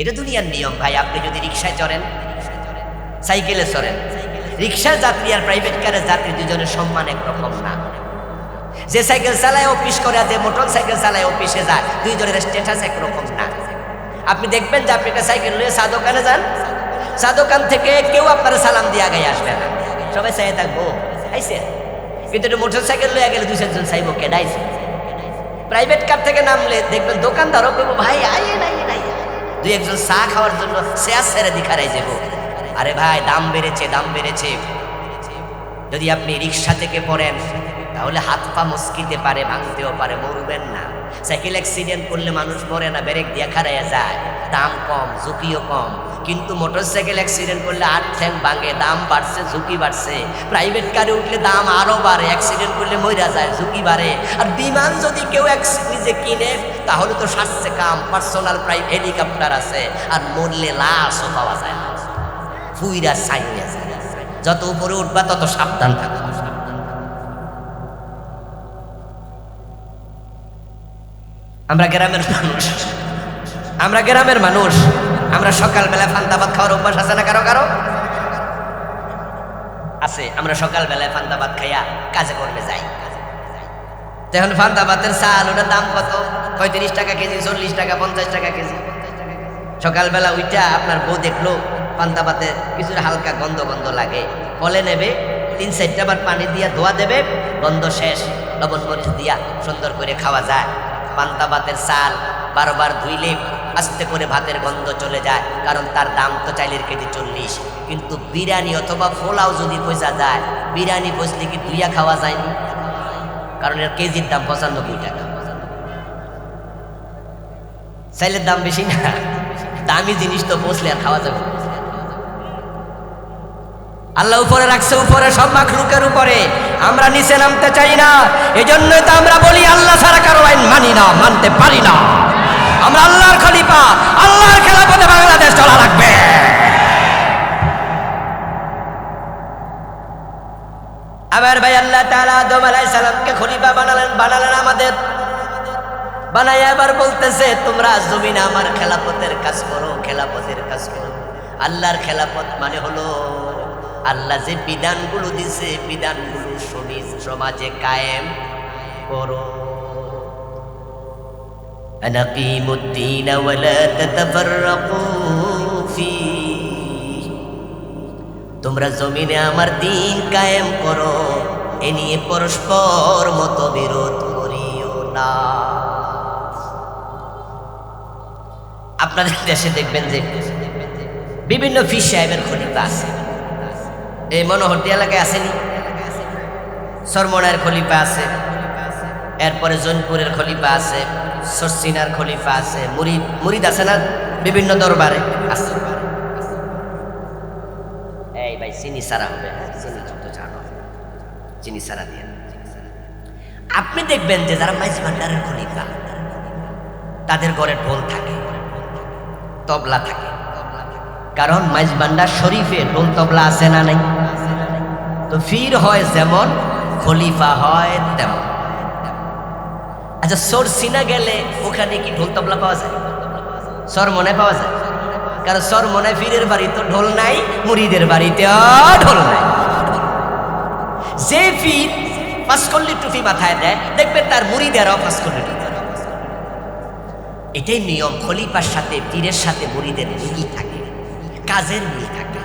এটা দুনিয়ার নিয়ম ভাই। আপনি যদি রিকশায় চড়েন, সাইকেলে চড়েন, রিকশার যাত্রী আর প্রাইভেট কারের যাত্রী দুজনের সম্মান একরকম না। যে সাইকেল চালায় অফিস করে আর যে মোটর সাইকেল চালায় অফিসে যায়, দুইজনের স্ট্যাটাস একরকম না। আপনি দেখবেন যে আপনি একটা সাইকেল নিয়ে চা দোকানে যান, চা দোকান থেকে কেউ আপনার সালাম দিয়ে আগে আসবে না, সবাই চাই থাকবো আইসে। কিন্তু এটা মোটর সাইকেল লইয়া গেলে দুই চারজন চাইবো কেডাইছে। প্রাইভেট কার থেকে নামলে দেখবেন দোকানদারও বলবো ভাই আইয়ে নাই নাই, দুই একজন চা খাওয়ার জন্য শেয়ার ছেড়ে দিখারাই যাব। আরে ভাই দাম বেড়েছে, দাম বেড়েছে। যদি আপনি রিক্সা থেকে পড়েন তাহলে হাত পা মুচকিতে পারে, ভাঙতেও পারে, মরবেন না। সাইকেল অ্যাক্সিডেন্ট করলে মানুষ মরে না, ব্রেক দিয়ে খারাইয়া যায়, দাম কম, ঝুঁকিও কম। কিন্তু মোটর সাইকেল অ্যাক্সিডেন্ট করলে আট ঠ্যাং ভাঙে, দাম বাড়ছে, ঝুঁকি বাড়ছে। প্রাইভেট কারে উঠলে দাম আরো বাড়ে, অ্যাক্সিডেন্ট করলে মইরা যায়, ঝুঁকি বাড়ে। আর বিমান যদি কেউ নিজে কিনে তাহলে তো সাজছে কাম, পার্সোনাল প্রাইভেট হেলিকপ্টার আছে, আর মরলে লাশও পাওয়া যায় না, ফুইরা সাইয়া যায়। যত উপরে উঠবা তত সাবধান থাকবে। আমরা গ্রামের মানুষ, আমরা গ্রামের মানুষ, আমরা সকালবেলা ফান্তা ভাত খাওয়ার অভ্যাস আছে না কারো কারো? আছে। আমরা সকালবেলায় ফান্তা ভাত খাইয়া কাজে করবে যাই। তখন ফান্তা ভাতের চাল, ওটার দাম কত? 35 টাকা কেজি, 40 টাকা, 50 টাকা কেজি। সকালবেলা ওইটা আপনার বউ দেখলো পান্তা ভাতে কিছুটা হালকা গন্ধ গন্ধ লাগে, কলে নেবে, 3-4টা বার পানি দিয়া ধোয়া দেবে, গন্ধ শেষ, লবণ মরিচ দিয়া সুন্দর করে খাওয়া যায়। পান্তা ভাতের চাল বারবার ধুইলে আস্তে করে ভাতের গন্ধ চলে যায়, কারণ তার দাম তো চাইলের কেজি 40। কিন্তু বিরিয়ানি অথবা পোলাও যদি পয়সা যায়, বিরিয়ানি বসলে কি ধুইয়া খাওয়া যায়নি? কারণ এর কেজির দাম 95 টাকা। চাইলের দাম বেশি না, দামি জিনিস তো বসলে আর খাওয়া যাবে। আল্লাহ উপরে রাখছে, উপরে সব মাখলুকের উপরে, আমরা নিচে নামতে চাই না। এজন্যই তো আমরা বলি আল্লাহ ছাড়া কারো আইন মানি না, মানতে পারি না। আমরা আল্লাহর খলিফা, আল্লাহর খেলাফতে বাংলাদেশ চলা লাগবে। আমার ভাই আল্লাহ তাআলা আদম আলাইহিস সালামকে খলিফা বানালেন আমাদের, বানাইয়া এবার বলতেছে তোমরা জমিনে আমার খেলাফতের কাজ করো, খেলাফতের কাজ করো। আল্লাহর খেলাফত মানে হলো আল্লাহ যে বিধানগুলো দিছে, বিধানগুলো সমাজে কায়েম করো। আনাকিমুদ্দিন ওয়ালা তাতাফাররাকু ফীহি, তোমরা জমিনে আমার দিন কায়েম করো, এ নিয়ে পরস্পর মতবিরোধ করিও না। আপনাদের দেশে দেখবেন যে বিভিন্ন ফিস সাহেবের খলিফা আছে। এই মনোহরদী এলাকায় আসেনি? সরমনার খলিফা আছে, এরপরে জৈনপুরের খলিফা আছে, সরসিনার খলিফা আছে, মুরিদ আছে না বিভিন্ন দরবারে আছে। এই ভাই চিনি সারা হবে, চিনি তো জানো, চিনি সারা দিয়ে। আপনি দেখবেন যে যারা মাইজ ভান্ডারের খলিফা, তাদের ঘরে ঢোল থাকে, তবলা থাকে। কারণ মাইজ ভান্ডার শরীফে ঢোল তবলা আছে না নাই? তো ফির হয় যেমন, খলিফা হয় তেমন। আচ্ছা সরসিনা গেলে ওখানে কি ঢোল তবলা পাওয়া যায়? সরমনায় পাওয়া যায়? কারণ সরমনায় ফিরের বাড়ি তো ঢোল নাই, মুরিদের বাড়িতেও ঢোল নাই। যে ফির পাঁচকল্লি টুপি মাথায় দেয়, দেখবেন তার মুরিদেরাও পাঁচকল্লি টুপি। এটাই নিয়ম, খলিফার সাথে পীরের সাথে মুরিদের মিল থাকে, কাজের মিল থাকে।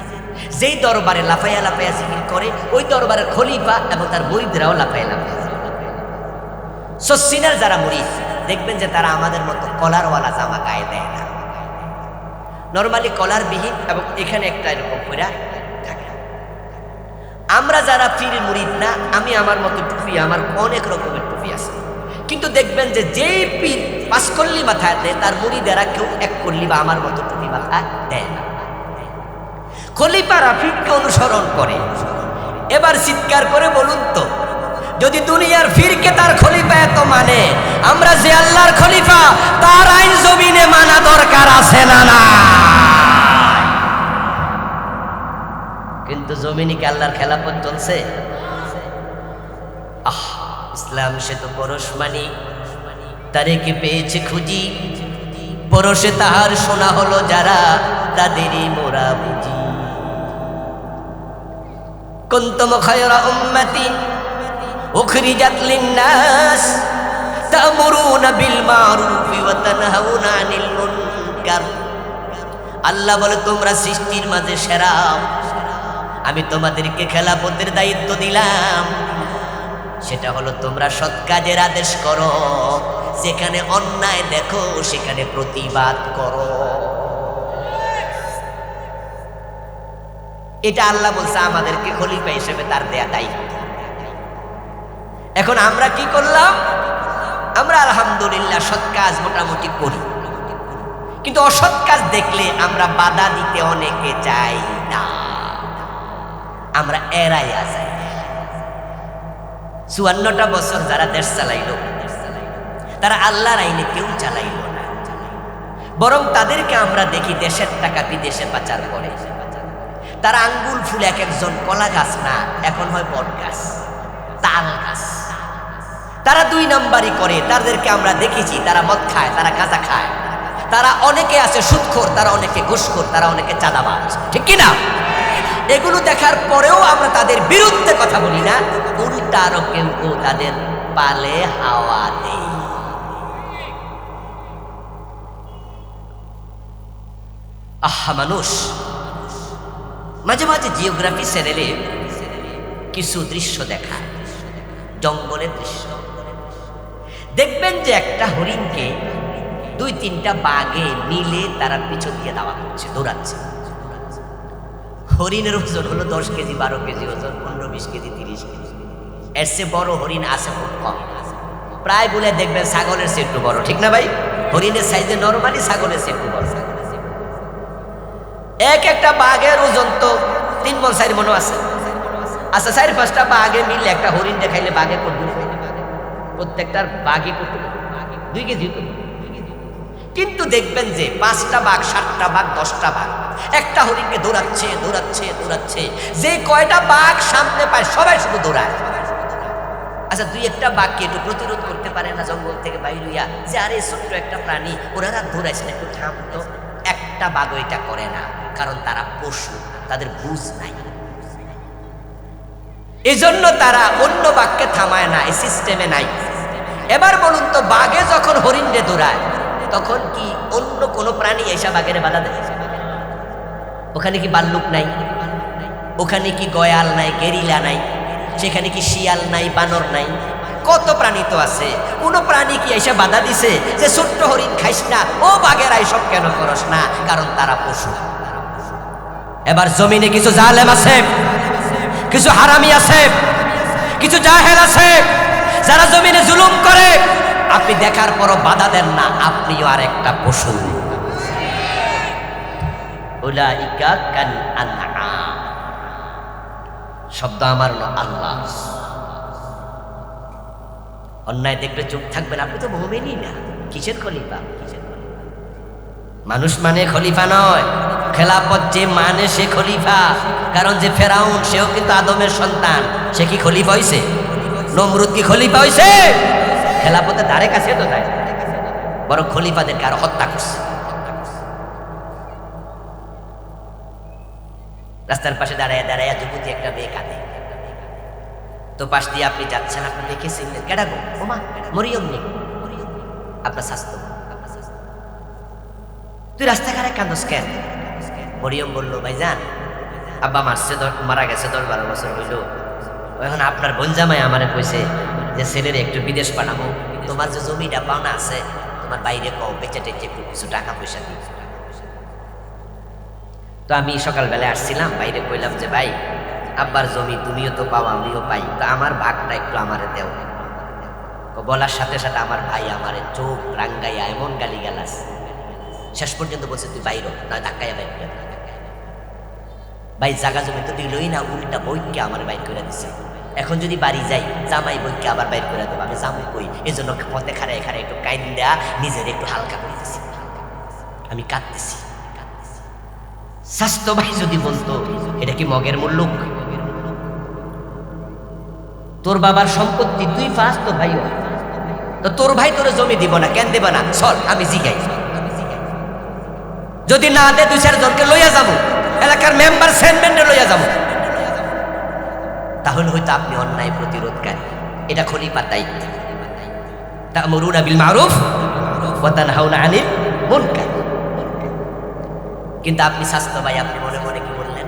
যেই দরবারে লাফাইয়া লাফাইয়া জিকির করে, ওই দরবারের খলিফা এবং তার মুরিদরাও লাফাইয়া লাফাইয়া। সসিনার যারা মুরিদ দেখবেন যে তারা আমাদের মতো কলারওয়ালা জামা গায়ে দেয় না, নরমালি কলার বিহীন, এবং এখানে একটা এরকম করে থাকে। আমরা যারা পীর মুরিদ না, আমি আমার মতো টুপি, আমার অনেক রকমের টুপি আছে। কিন্তু দেখবেন যে যেই পীর পাঁচকল্লি মাথায় দেয়, তার মুরিদেরা কেউ এক কল্লি বা আমার মতো টুপি মাথায় দেয় না। খলিফারা পীরকে অনুসরণ করে। এবার চিৎকার করে বলুন তো, যদি দুনিয়ার পীরকে তার খলিফা এত মানে, আমরা যে আল্লাহর খলিফা, তার আইন জমিনে মানা দরকার আছে না না? কিন্তু জমিনে কি আল্লাহর খেলাফত চলছে? ইসলাম সে তো পরশ মানি, তারে কে পেয়েছে খুঁজি, পরশে তাহার শোনা হলো যারা তাদেরই মোরা বুঝি। কুনতুম খায়রা উম্মাতিন উখরিজাত লিন-নাস তা'মুরুনা বিল মা'রুফি ওয়া তানহাউনা আনিল মুনকার। আল্লাহ বলে তোমরা সৃষ্টির মাঝে সেরা, আমি তোমাদেরকে খেলাফতের দায়িত্ব দিলাম, সেটা হলো তোমরা সৎ কাজের আদেশ করো, যেখানে অন্যায় দেখো সেখানে প্রতিবাদ করো। এটা আল্লাহ বলছে আমাদেরকে খলিফা হিসেবে তার দেয়া দায়িত্ব। এখন আমরা কি করলাম? আমরা আলহামদুলিল্লাহ সৎ কাজ মোটামুটি করি, কিন্তু অসৎ কাজ দেখলে আমরা বাধা দিতে অনেকে চাই না, আমরা এড়াইয়া যাই। 54টা বছর যারা দেশ চালাইল তারা আল্লাহর আইনে কেউ চালাইল না, বরং তাদেরকে আমরা দেখি দেশের টাকা বিদেশে পাচার করে। তারা আঙ্গুল ফুলে এক একজন কলা গাছ না, এখন হয় বট গাছ, তাল গাছ। তারা 2 নাম্বারই করে। তাদেরকে আমরা দেখেছি তারা মদ খায়, তারা গাঁজা খায়, তারা অনেকে আছে সুদখোর, তারা অনেকে ঘুষখোর, তারা অনেকে চাঁদাবাজ, ঠিক কিনা? এগুলো দেখার পরেও আমরা তাদের বিরুদ্ধে কথা বলি না, উল্টা আরো কেউ কেউ তাদের পালে হাওয়া দেই। আহা, মানুষ মাঝে মাঝে জিওগ্রাফি চ্যানেলে কিছু দৃশ্য দেখায়, জঙ্গলের দৃশ্য। দেখবেন যে একটা হরিণকে 2-3টা বাঘে মিলে তারা পিছন দিয়ে দাওয়া করছে, দৌড়াচ্ছে। হরিণের ওজন হলো 10 কেজি, 12 কেজি ওজন, 15-20 কেজি, 30 কেজি। এর চেয়ে বড় হরিণ আছে খুব কম। প্রায় বলে দেখবেন ছাগলের চেয়ে একটু বড়, ঠিক না ভাই? হরিণের সাইজে নরমালি, ছাগলের চেয়ে একটু বড়। এক একটা বাঘের ওজন তো 3 মণ 4 মণ আছে। আচ্ছা, 4-5টা বাঘে মিললে একটা হরিণ দেখাইলে বাঘে করবে, প্রত্যেকটার বাঘে করতে 2 কেজি। কিন্তু দেখবেন যে 5টা বাঘ, 7টা বাঘ, 10টা বাঘ একটা হরিণকে দৌড়াচ্ছে দৌড়াচ্ছে দৌড়াচ্ছে। যে কয়টা বাঘ সামনে পায় সবাই শুধু দৌড়ায়। আচ্ছা, 2-1টা বাঘকে একটু প্রতিরোধ করতে পারে না জঙ্গল থেকে বাইর হইয়া, যে আরে ছোট্ট একটা প্রাণী, ওরা রাত দৌড়াইছে না, একটু থাম তো। একটা বাঘ এটা করে না, কারণ তারা পশু, তাদের বুঝ নাই। এজন্য তারা অন্য বাঘকে থামায় না, এই সিস্টেমে নাই। এবার বলুন তো, বাঘে যখন হরিণে দৌড়ায় তখন কি অন্য কোনো প্রাণী এসে বাঘের বাধা দেয়? ওখানে কি ভাল্লুক নাই? ওখানে কি গয়াল নাই, গেরিলা নাই? সেখানে কি শিয়াল নাই, বানর নাই? কত প্রাণী তো আছে। কোন প্রাণী কি এসে বাধা দিছে যে ছোট্ট হরিণ খাইস না, ও বাঘের এইসব কেন করস না? কারণ তারা পশু। এবার জমিনে কিছু জালেম আছে, কিছু হারামি আছে, কিছু জাহেল আছে, যারা জমিনে জুলুম করে। আপনি দেখার পরও বাধা দেন না, আপনিও আর একটা পশু। উলাইকা কাল আনআম, শব্দ আমার আল্লাহ। অন্যায় দেখলে চুপ থাকবেন, আপনি তো মুমিনই না, কিসের খলিফা? মানুষ মানে খলিফা নয়, খেলাফত যে মানে সে খলিফা। কারণ যে ফেরাউন, সেও কিন্তু আদমের সন্তান, সে কি খলিফা হইছে? নমরুদ কি খলিফা হইছে? খেলাফতের ধারে কাছে তো যায়, বরং খলিফাদেরকে আরো হত্যা করছে। রাস্তার পাশে দাঁড়ায় দাঁড়ায় যুবতী একটা মেয়ে কাঁদে, তো পাশ দিয়ে আপনি যাচ্ছেন, আপনি দেখেছেন কেডা গো? ওমা, মরিয়ম নেই, আপনার স্বাস্থ্য। তুই রাস্তাঘাটে কান্দস কেন? মরিয়ম বলল, ভাইজান, আব্বা মারা গেছে 10-12 বছর হইল। এখন আপনার বোনজামাই আমারে কইছে যে ছেলের একটু বিদেশ পাঠাবো, তোমার যে জমিটা পাওনা আছে তোমার বাইরে কও, বেচে টেচে একটু কিছু টাকা পয়সা দিই। তো আমি সকালবেলায় আসছিলাম, বাইরে কইলাম যে ভাই, আব্বার জমি তুমিও তো পাও আমিও পাই, তো আমার ভাগটা একটু আমারে দেও। বলার সাথে সাথে আমার ভাই আমারে চোখ রাঙ্গাইয়া এমন গালি গালাস, শেষ পর্যন্ত বলছে তুই বাইর নয় ধাক্কাইয়া বাইর করে। ভাই জাগা জমি তো দিলই না, উল্টা বইকে আমার বাইর করে দিছে। এখন যদি বাড়ি যাই, জামাই বইকে আবার বাইর করে দেবো, আমি জামু কই। এই জন্য পথে খাড়ায় খাড়ায় একটু কাইন দেয়া নিজের একটু হালকা করে দিছি, আমি কাঁদতেছি। স্বাস্থ্য ভাই যদি বলতো এটা কি মগের মূল্য? তোর বাবার সম্পত্তি তুই ফার্স্ট, তো ভাই তো তোর ভাই তোর জমি দিব না কেন? দেব না, চল আমি জিগাই। যদি না দে 2-4 জনকে লইয়া যাবো, এলাকার মেম্বার চেয়ারম্যানরে লইয়া যাবো, তাহলে হয়তো আপনি অন্যায় প্রতিরোধকারী। এটা খলিফার দায়িত্ব। তা'মুরুনা বিল মারুফ ওয়া তানহাউনা আনিল মুনকার। কিন্তু আপনি স্বাস্থ্য ভাই, আপনি মনে মনে কি বললেন?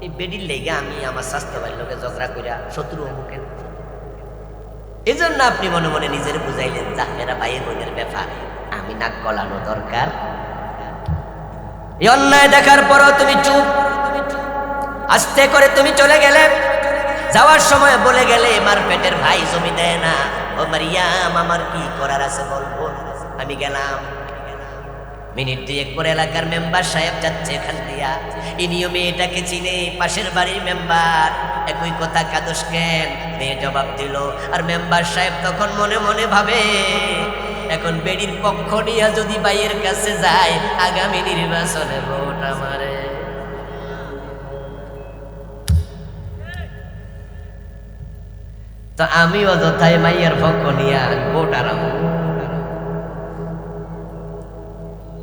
এই বেডির লেগে আমি আমার স্বাস্থ্য ভাইয়ের লোকে ঝগড়া কইরা শত্রু অমুকের, এই জন্য আপনি মনে মনে নিজের বুঝাইলেন, যা এরা ভাইয়ের বোনের ব্যাপার, আমি নাক গলানো দরকার। এই অন্যায় দেখার পরও তুমি চুপ, আস্তে করে তুমি চলে গেলে। যাওয়ার সময় বলে গেলে, মার পেটের ভাই জমি দেয় না, ও মারিয়াম আমার কি করার আছে বলবো, আমি গেলাম। মিনিট 2 পরে এলাকার মেম্বার সাহেব যাচ্ছে এখান দিয়া, ইনিও মেয়েটাকে চিনে, পাশের বাড়ির মেম্বার। একই কথা, কাদোস কেন? মেয়ে জবাব দিল। আর মেম্বার সাহেব তখন মনে মনে ভাবে, এখন বেডির পক্ষ নিয়ে যদি ভাইয়ের কাছে যায়, আগামী নির্বাচনে ভোট আমারে। তো আমি অযথায় মাইয়ের পক্ষ নিয়ে ভোট আরাম।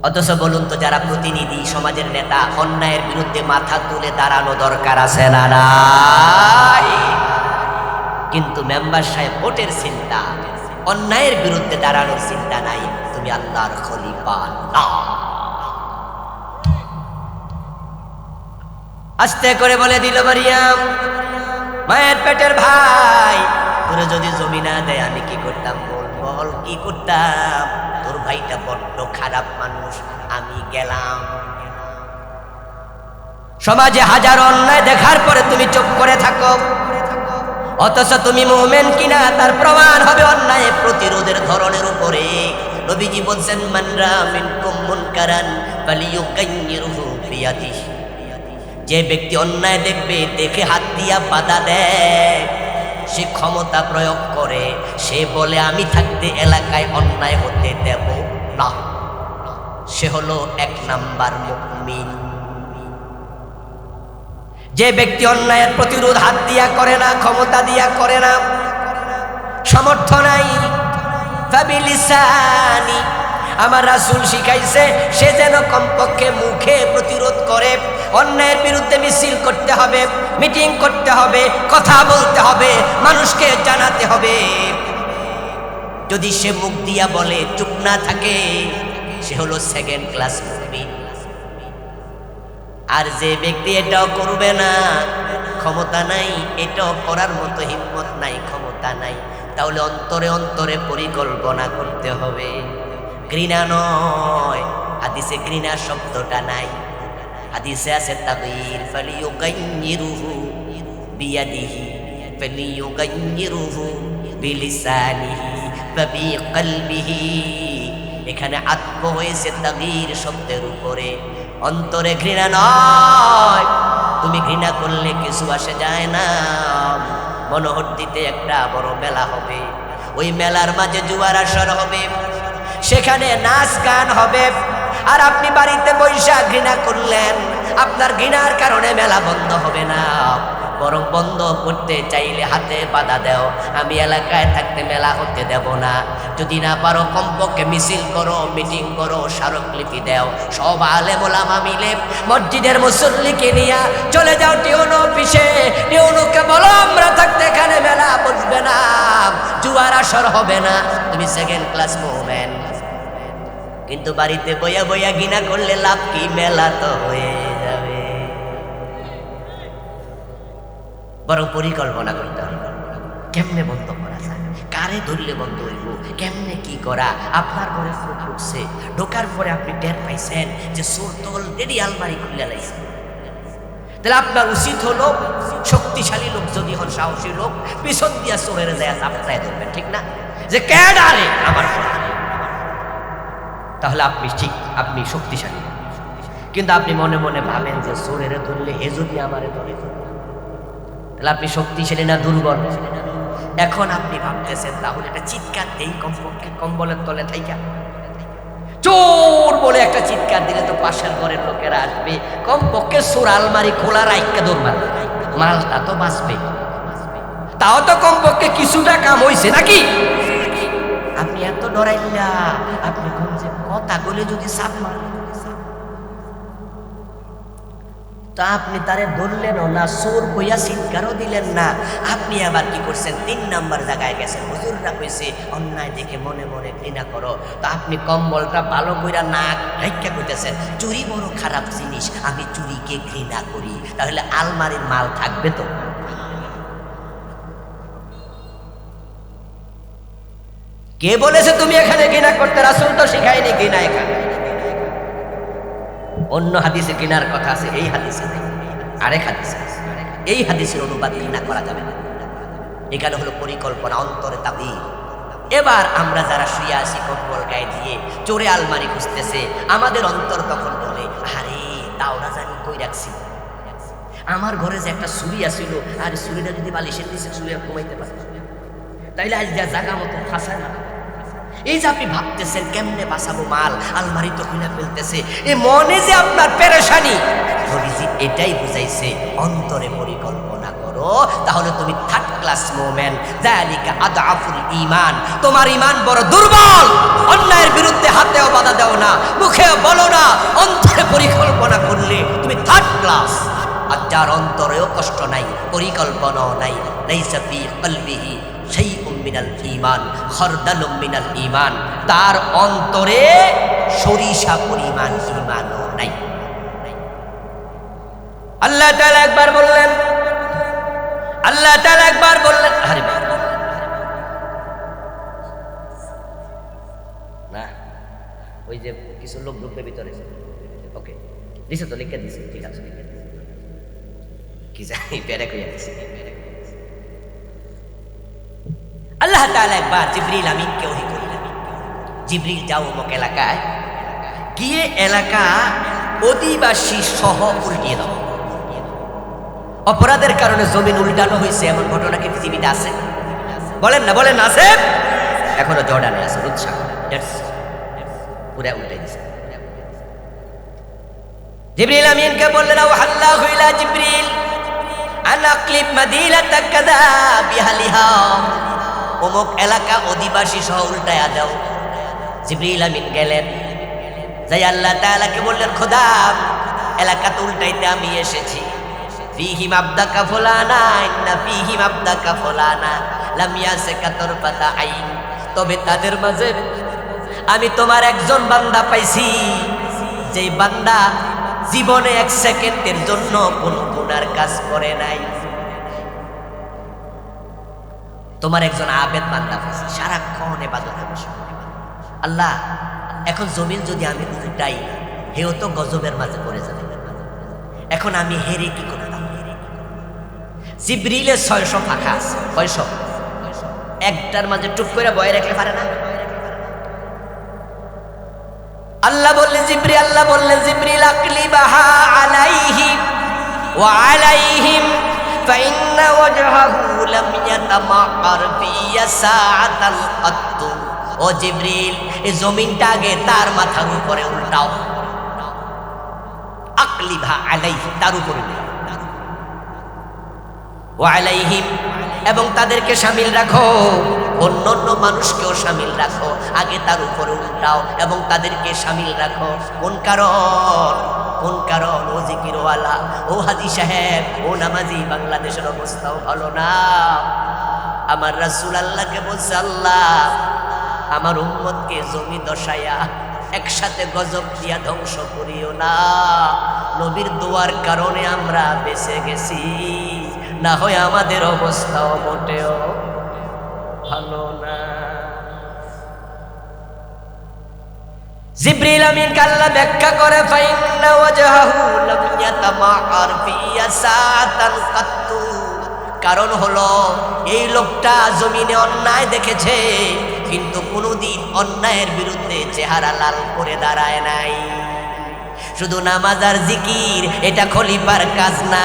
অথচ বলুন তো, যারা প্রতিনিধি, সমাজের নেতা, অন্যায়ের বিরুদ্ধে মাথা তুলে দাঁড়ানো দরকার আছে না নাই? কিন্তু মেম্বার সাহেব ভোটের চিন্তা, অন্যায়ের বিরুদ্ধে দাঁড়ানোর চিন্তা নাই। তুমি আল্লাহর খলিফা না। আস্তে করে বলে দিল মারিয়াম, মায়ের পেটের ভাই, তোরে যদি জমি না দেয় আমি কি করতাম? বল কি করতাম? তোর ভাইটা বড্ড খারাপ মানুষ, আমি গেলাম। সমাজে হাজার অন্যায় দেখার পরে তুমি চুপ করে থাকো, অথচ তুমি মুমিন কিনা তার প্রমাণ হবে অন্যায় প্রতিরোধের ধরনের উপরে। নবীজি বলছেন, মান রাআ মিনকুম মুনকারান ফালিয়ুগাইয়িরহু বিয়াদিহি। যে ব্যক্তি অন্যায় দেখবে, দেখে হাত দিয়া বাধা দেয়, সে ক্ষমতা প্রয়োগ করে, সে বলে আমি থাকতে এলাকায় অন্যায় হতে দেব না, সে হলো 1 নাম্বার মুমিন। যে ব্যক্তি অন্যায়ের প্রতিরোধ হাত দিয়া করে না, ক্ষমতা দিয়া করে না, সামর্থ্য নাই, ফাবিলিসানি, আমার রাসূল শিখাইছে সে যেন কমপক্ষে মুখে প্রতিরোধ করে। অন্যায়ের বিরুদ্ধে মিছিল করতে হবে, মিটিং করতে হবে, কথা বলতে হবে, মানুষকে জানাতে হবে। যদি সে মুখ দিয়া বলে, চুপ না থাকে, সে হলো 2nd ক্লাস মুমিন। আর যে ব্যক্তি এটাও করবে না, ক্ষমতা নাই, এটাও করার মতো হিম্মত নাই, ক্ষমতা নাই, তাহলে অন্তরে অন্তরে পরিকল্পনা করতে হবে। ঘৃণা নয়, হাদিসে ঘৃণা শব্দটা নাই, হাদিসে আছে তাগয়ির, ফালিয়ুগাইয়িরহু বিয়াদিহি, ফালিয়ুগাইয়িরহু বিলিসানিহি ওয়া বিকলবিহি। এখানে আত্ম হয়েছে তাগয়ির শব্দের উপরে। অন্তরে ঘৃণা নয়, তুমি ঘৃণা করলে কিছু আসে যায় না। মনোহরদিতে একটা বড় মেলা হবে, ওই মেলার মাঝে জুয়ার আসর হবে, সেখানে নাচ গান হবে, আর আপনি বাড়িতে বৈশা ঘৃণা করলেন, আপনার ঘৃণার কারণে মেলা বন্ধ হবে না, বরং বন্ধ করতে চাইলে হাতে বাধা দাও, আমি এলাকায় থাকতে মেলা হতে দেব না। যদি না পারো কমপক্ষে মিছিল করো, মিটিং করো, স্মারকলিপি দাও, সব আলেম ওলামা মিলে মসজিদের মুসল্লিকে নিয়ে চলে যাও টিউন অফিসে, টিউনকে বলো আমরা থাকতে এখানে মেলা বসবে না, জুয়ার আসর হবে না, তুমি 2nd ক্লাস মুমিন। কিন্তু বাড়িতে বইয়া বইয়া ঘৃণা করলে লাভ কি? মেলা তো হয়ে যাবে। বরং পরিকল্পনা করতে হবে, কেমনে বন্ধ করা যায়, কারে ধরলে বন্ধ হইব, কেমনে কি করা। আপনার ঘরে চোর ঢুকছে, ঢোকার পরে আপনি টের পাইছেন যে চোর তো অলরেডি আলমারি খুলে লাইছে, তাহলে আপনার উচিত হলো শক্তিশালী লোক যদি হন, সাহসী লোক, পিছন দিয়া চোরের যায় চাপড়ায় ধরবেন, ঠিক না? যে ক্যাডারে আমার, তাহলে আপনি ঠিক, আপনি শক্তিশালী। কিন্তু আপনি মনে মনে ভাবেন যে চোরের ধরলে হে যদি আমারে ধরে, তাহলে আপনি শক্তিশালী না দুর্বল? এখন আপনি ভাবতেছেন তাহলে একটা চিৎকার দেই, কমপক্ষে কম্বলের তলে থাইকা চোর বলে একটা চিৎকার দিলে তো পাশের ঘরের লোকেরা আসবে, কমপক্ষে চোর আলমারি খোলা রাইখা দৌড়, মালটা তো বাঁচবে, তাও তো কমপক্ষে কিছুটা কাম হইছে নাকি? আপনি এত ডরাইলা, আপনি কোন যে কথা বলে যদি সাপ মারেন, তা আপনি তারে ধরলেনও না, চোর কইয়া চিৎকারও দিলেন না। আপনি আবার কি করছেন, 3 নাম্বার জায়গায় গেছেন। হুজুররা কইছে অন্যায় দেখে মনে মনে ঘৃণা করো, তা আপনি কম্বলটা ভালো কইরা নাক ঢাইকা কইতেছেন চুরি বড় খারাপ জিনিস, আমি চুরিকে ঘৃণা করি। তাহলে আলমারির মাল থাকবে তো? কে বলেছে তুমি এখানে ঘৃণা করতে? রাসূল তো শিখায়নি ঘৃণা এখানে। অন্য হাদিসে ঘৃণার কথা আছে, এই হাদিসে নেই। আরেক হাদিসে, এই হাদিসের অনুবাদ ঘৃণা করা যাবে না। এখানে হলো পরিকল্পনা, অন্তরে তাবির। এবার আমরা যারা শুয়ে আছি কম্বল গায়ে দিয়ে, চোরে আলমারি খুঁজতেছে, আমাদের অন্তর তখন বলে আরে তাওরা জানি কই রাখছি, আমার ঘরে যে একটা ছুরি আছিল, আর ছুরিটা যদি বালিশের নিচে ছুঁয়ে ঘুমাইতে পারে, তাইলে আজ যা জায়গা মতো ফাঁসায় না। এই যে আপনি ভাবতেছেন কেমনে বাঁচাবো মাল, আলমারি তো খুলে ফেলতেছে, এ মনে যে আপনার পেরেশানি, নবীজি এটাই বুঝাইছে অন্তরে পরিকল্পনা করো, তাহলে তুমি 3rd ক্লাস মুমিন। যালিকা আদআফুল ঈমান, তোমার ঈমান বড় দুর্বল। অন্যায়ের বিরুদ্ধে হাতেও বাধা দাও না, মুখেও বলো না, অন্তরে পরিকল্পনা করলে তুমি 3rd ক্লাস। আর যার অন্তরেও কষ্ট নাই, পরিকল্পনাও নাই, লাইসা ফি কলবিহি শাইউম মিনাল ঈমান খারদালুম মিনাল ঈমান, তার অন্তরে সরিষা পরিমাণ ঈমানও নাই। আল্লাহ তাআলা একবার বললেন, আল্লাহ তাআলা একবার বললেন, আরে না ওই যে কিছু লোক ঢুকবে ভিতরে, ওকে দিছে তো, লিখে দিছে, ঠিক আছে, কি জানি পেরে কইয়া দিছে। আল্লাহ তাআলা একবার জিবরিল আমিনকে ওহী করলেন, জিবরিল যাও অমুক এলাকায় গিয়ে এলাকা অধিবাসী সহ উল্টিয়ে দাও। অপরাধের কারণে জমিন উল্টানো হয়েছে, এমন ঘটনা কি পৃথিবীতে আছে? বলেন না, বলেন আছে। এখনো জর্ডানে আছে, উৎসাহ পুরা উল্টাই দিছে। জিবরিল আমিনকে বললেন, আল্লাহু ইলা জিবরিল আনা ক্লিব মাদিনাতা কাযা বিহালিহা, অমুক এলাকা অধিবাসী সহ উল্টায়া দাও। জিবরিল আমিন গেলেন, যাই আল্লাহ তাআলাকে বললেন, খোদা এলাকা তো উল্টাইতে আমি এসেছি। ফীহিম আবদাকা ফুলানা ইন্না ফীহিম আবদাকা ফুলানা লাম ইয়াসকা তারফাতা আইন, তবে তাদের মাঝে আমি তোমার একজন বান্দা পাইছি, যেই বান্দা জীবনে 1 সেকেন্ডের জন্য কোনো গুনার কাজ করে নাই। তোমার একজন আবেদ বান্দা পাইছি, সারাক্ষণ ইবাদত করে। আল্লাহ এখন জমিন যদি আমি উল্টাই, হেও তো গজবের মাঝে পড়ে যাবে, এখন আমি হেরে কি করতাম? জিবরিলের 600 ফাঁকা আছে, 600 একটার মাঝে টুক করে বয়ে রাখলে পারে না। আল্লাহ বললেন জিবরিল, আল্লাহ বললেন জিবরিল আকলিবাহা আলাইহি ওয়া আলাইহিম ফাইন্না ওয়াজহাহু লাম ইয়াতামাআর ফি সাআতাল কত। ও জিবরিল, এই জমিনটা আগে তার মাথার উপরে উল্টাও, আকলিবা আলাইহি, তার উপরে, ওয়া আলাইহিম, এবং তাদেরকে শামিল রাখো, অন্যান্য মানুষকেও শামিল রাখো, আগে তার উপরে উল্টাও এবং তাদেরকে শামিল রাখো। কোন কারণ? কোন কারণ? ও জিকিরওয়ালা, ও হাজি সাহেব, ও নামাজি, বাংলাদেশের অবস্থাও ভালো না। আমার রাসূল আল্লাহকে বলছে, আল্লাহ আমার উম্মতকে জমি দশায়া একসাথে গজব দিয়া ধ্বংস করিও না। নবীর দোয়ার কারণে আমরা বেঁচে গেছি, না হয় আমাদের অবস্থাও মোটেও ভালো না। জিবরিল আমিনকে আল্লাহ ব্যাখ্যা করে, ফাইন্না ওয়াজহাহু লাম ইয়াতামাআর ফি সাআতান কাত্তু, কারণ হলো এই লোকটা জমিনে অন্যায় দেখেছে, কিন্তু কোনোদিন অন্যায়ের বিরুদ্ধে চেহারা লাল করে দাঁড়ায় নাই। শুধু নামাজ আর জিকির এটা খলিফার কাজ না।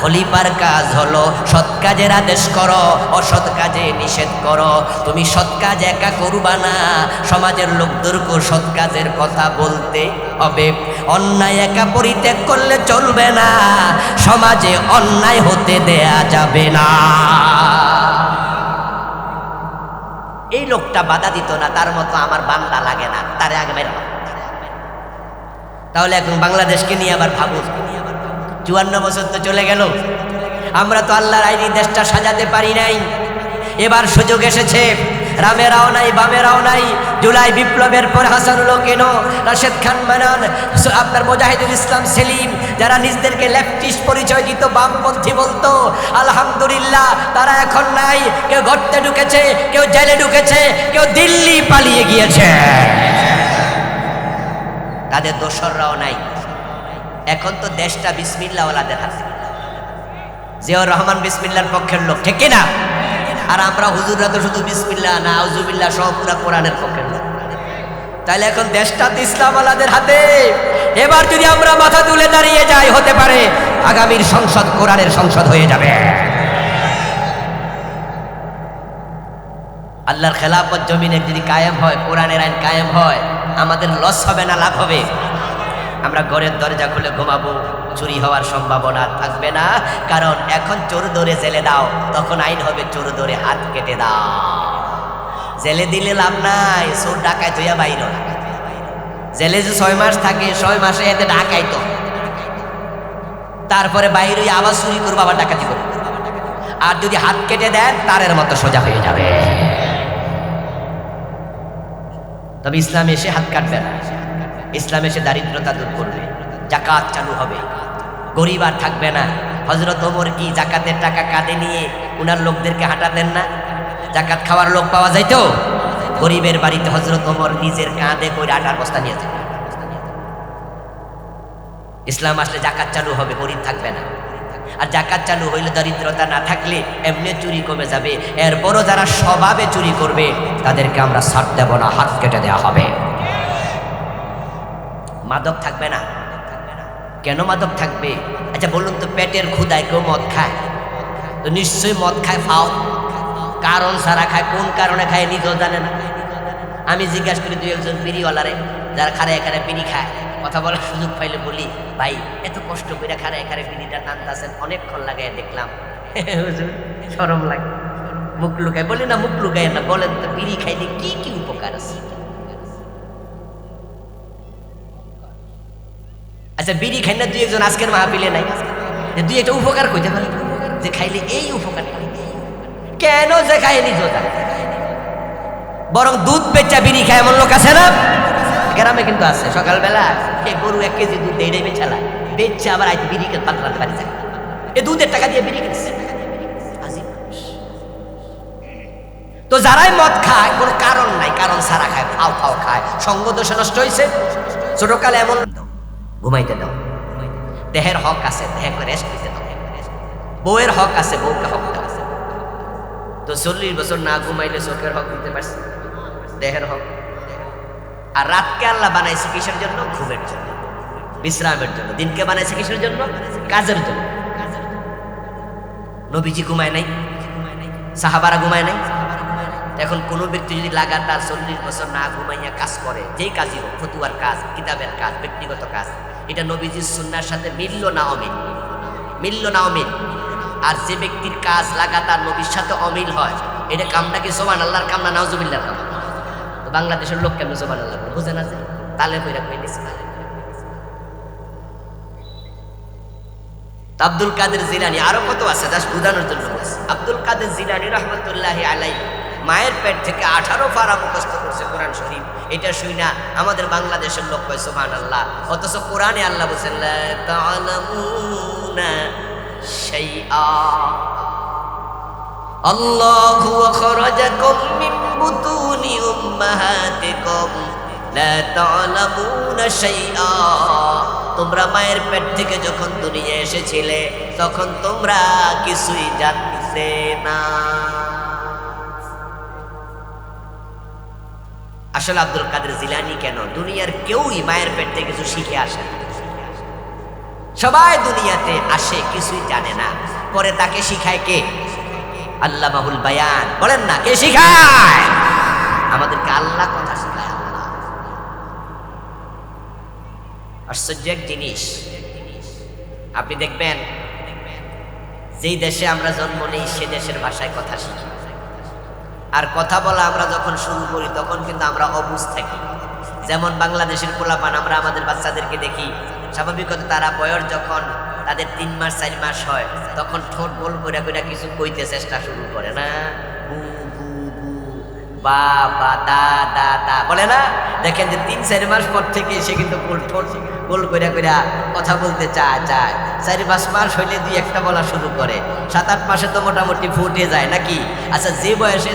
খলিফার কাজ হলো সৎ কাজের আদেশ করো, অসৎ কাজে নিষেধ করো। তুমি সৎ কাজ একা করবা না, সমাজের লোকদেরকে সৎ কাজের কথা বলতে হবে। অন্যায় একা পরিত্যাগ করলে চলবে না, সমাজে অন্যায় হতে দেয়া যাবে না। এই লোকটা বাধা দিত না, তার মতো আমার বান্দা লাগে না, তারে আগে বের। তাহলে এখন বাংলাদেশকে নিয়ে আবার ভাবুন, 54 বছর তো চলে গেল, আমরা তো আল্লাহর আইনি দেশটা সাজাতে পারি নাই। এবার সুযোগ এসেছে, রামেরাও নাই বামেরাও নাই। জুলাই বিপ্লবের পর হাসানুল কেন, রাশেদ খান মানান, আপনার মুজাহিদুল ইসলাম সেলিম, যারা নিজেদেরকে লেফটিস্ট পরিচয় দিত, বামপন্থী বলতো, আলহামদুলিল্লাহ তারা এখন নাই। কেউ গর্তে ঢুকেছে, কেউ জেলে ঢুকেছে, কেউ দিল্লি পালিয়ে গিয়েছে, তাদের দোসররাও নাই। এখন তো দেশটা বিসমিল্লাহ ওয়ালাদের হাতে। জিয়াউর রহমান বিসমিল্লাহর পক্ষের লোক, ঠিক কিনা? আর আমরা হুজুররা তো শুধু বিসমিল্লাহ না আউযুবিল্লাহ সহ পুরা কোরআনের পক্ষের লোক। তাহলে এখন দেশটা তো ইসলাম ওয়ালাদের হাতে। এবার যদি আমরা মাথা তুলে দাঁড়িয়ে যাই, হতে পারে আগামীর সংসদ কোরআনের সংসদ হয়ে যাবে। আল্লাহর খেলাফত জমিনে যদি কায়েম হয়, কোরআনের আইন কায়েম হয়, আমাদের লস হবে না লাভ হবে? আমরা ঘরের দরজা খুলে ঘুমাবো, চুরি হওয়ার সম্ভাবনা থাকবে না। কারণ এখন চোর ধরে জেলে দাও, তখন আইন হবে চোর ধরে হাত কেটে দাও। জেলে দিলে লাভ নাই, চোর ডাকায় তুইয়া বাইর। জেলে যে 6 মাস থাকে, 6 মাসে এতে ডাকাই তো, তারপরে বাইরে আবার চুরি করবো, আবার ডাকাতি করবো। আর যদি হাত কেটে দেন, তারের মতো সোজা হয়ে যাবে। তবে ইসলাম এসে হাত কাটবে না, ইসলাম এসে দারিদ্রতা দূর করবে, জাকাত চালু হবে, গরিব আর থাকবে না। হযরত ওমর কি জাকাতের টাকা কাঁধে নিয়ে উনার লোকদেরকে হাঁটাতেন না? জাকাত খাওয়ার লোক পাওয়া যাইতো, গরিবের বাড়িতে হযরত ওমর নিজের কাঁধে করে আটার বস্তা নিয়ে যেতেন। ইসলাম আসলে জাকাত চালু হবে, গরিব থাকবে না। আর জাকাত চালু হইলে দরিদ্রতা না থাকলে এমনি চুরি কমে যাবে। এরপরও যারা স্বভাবে চুরি করবে, তাদেরকে আমরা ছাড় দেব না, হাত কেটে দেওয়া হবে। মাদক থাকবে না। কেন মাদক থাকবে? আচ্ছা বলুন তো, পেটের ক্ষুধায় কেউ মদ খায়? তো নিশ্চয়ই মদ খায় ফাও, কারণ সারা খায়। কোন কারণে খায় নিজেও জানে না। আমি জিজ্ঞাসা করি 2-1 বিড়িওয়ালারে, যারা খারে এখানে বিড়ি খায়, কথা বলার সুযোগ পাইলে বলি, ভাই এত কষ্ট করে খারে এখানে বিড়িটা টানতেছেন, অনেকক্ষণ লাগাই দেখলাম, হুজুর শরম লাগে, মুখ লুকায়। বলি না মুখ লুকায় না, বলেন তো বিড়ি খাইলে কি কি উপকার আছে? আচ্ছা বিড়ি খাই না 2-1 আজকের মাহফিলে নাই যে 2-1টা উপকার কইতে পারে যে খাইলে এই উপকার? কেন যে খায় নিজেও জানে। বরং দুধ বেচা বিড়ি খায় এমন লোক আছে না? গ্রামে কিন্তু আছে। সকালবেলা গরু 1 কেজি দুধ দেয়, এটাই বেচালা, বেচছে আবার আইতে বিড়ি পাতলাতে পারি যায়, এই দুধের টাকা দিয়ে বিড়ি কিনছে। তো যারাই মদ খায় কোনো কারণ নাই, কারণ সারা খায়, ফাও ফাও খায়, সঙ্গ দোষে নষ্ট হয়েছে। ছোটকালে এমন ঘুমাইতে দাও, দেহের হক আছে, দেহকে রেস্ট দিতে দাও। বউয়ের হক আছে, বউকে হক দাও। তো 40 বছর না ঘুমাইলে চোখের হক দিতে পারছে, দেহের হক। আর রাতকে আল্লাহ বানাইছে কিসের জন্য? ঘুমের জন্য, বিশ্রামের জন্য। দিনকে বানাইছে কিসের জন্য? কাজের জন্য। নবীজি ঘুমায় নাই, সাহাবারা ঘুমায় নাই। এখন কোনো ব্যক্তি যদি লাগাতার 40 বছর না ঘুমাইয়া কাজ করে, যেই কাজই হোক, ফতুয়ার কাজ, কিতাবের কাজ, ব্যক্তিগত কাজ, এটা নবীজির সুন্নাহর সাথে মিলল না অমিল? মিলল না অমিল? আর যে ব্যক্তির কাজ লাগাতার নবীর সাথে অমিল হয়, এটা কামটা কি সুবহানাল্লাহর কাম না নাউজুবিল্লাহর কাম? তো বাংলাদেশের লোক কেমন সুবহানাল্লাহ বুঝে না? যে তালে কইরা কইলিস। আব্দুল কাদের জিলানী, আরো কত আছে, জাস্ট বুঝানোর জন্য বলছি। আব্দুল কাদের জিলানী রহমতুল্লাহি আলাইহি মায়ের পেট থেকে 18 পারা মুখস্থ করছে কোরআন শরীফ। এটা শুই না আমাদের বাংলাদেশের লোক কয় সুবহানাল্লাহ, অথচ কোরআনে আল্লাহ বলেন লা তা'লামুনা শাইআ, আল্লাহু আখরাজাকুম মিন বুতুনি উম্মাহাতিকুম লা তা'লামুনা শাইআ। তোমরা মায়ের পেট থেকে যখন দুনিয়া এসেছিলে, তখন তোমরা কিছুই জানতে না। আসলে আব্দুল কাদের জিলানী কেন? দুনিয়ার কেউই মায়ের পেট থেকে কিছু শিখে আসে না। সবাই দুনিয়াতে আসে কিছুই জানে না, পরে তাকে শিখায় কে? আল্লামাহুল বায়ান। বলেন না, কে শিখায়? আমাদেরকে আল্লাহ কথা শিখায়। আল্লাহ আশ্চর্য এক জিনিস। আপনি দেখবেন যেই দেশে আমরা জন্ম নেই, সে দেশের ভাষায় কথা শিখি। আর কথা বলা আমরা যখন শুরু করি তখন কিন্তু আমরা অবুঝ থাকি। যেমন বাংলাদেশের পোলাপান, আমরা আমাদের বাচ্চাদেরকে দেখি স্বাভাবিকত তারা বয়স যখন তাদের 3 মাস 4 মাস হয় তখন ঠোঁট গোল করে করে কিছু কইতে চেষ্টা শুরু করে না, বু বু বু, বা বা দা দা দা বলে না। দেখেন যে 3-4 মাস পর থেকে সে কিন্তু ঠোঁট গোল করে করে কথা বলতে চায় 4-5 মাস হইলে 2-1টা বলা শুরু করে, 7-8 মাসে তো মোটামুটি ফুটে যায় নাকি। আচ্ছা, যে বয়সে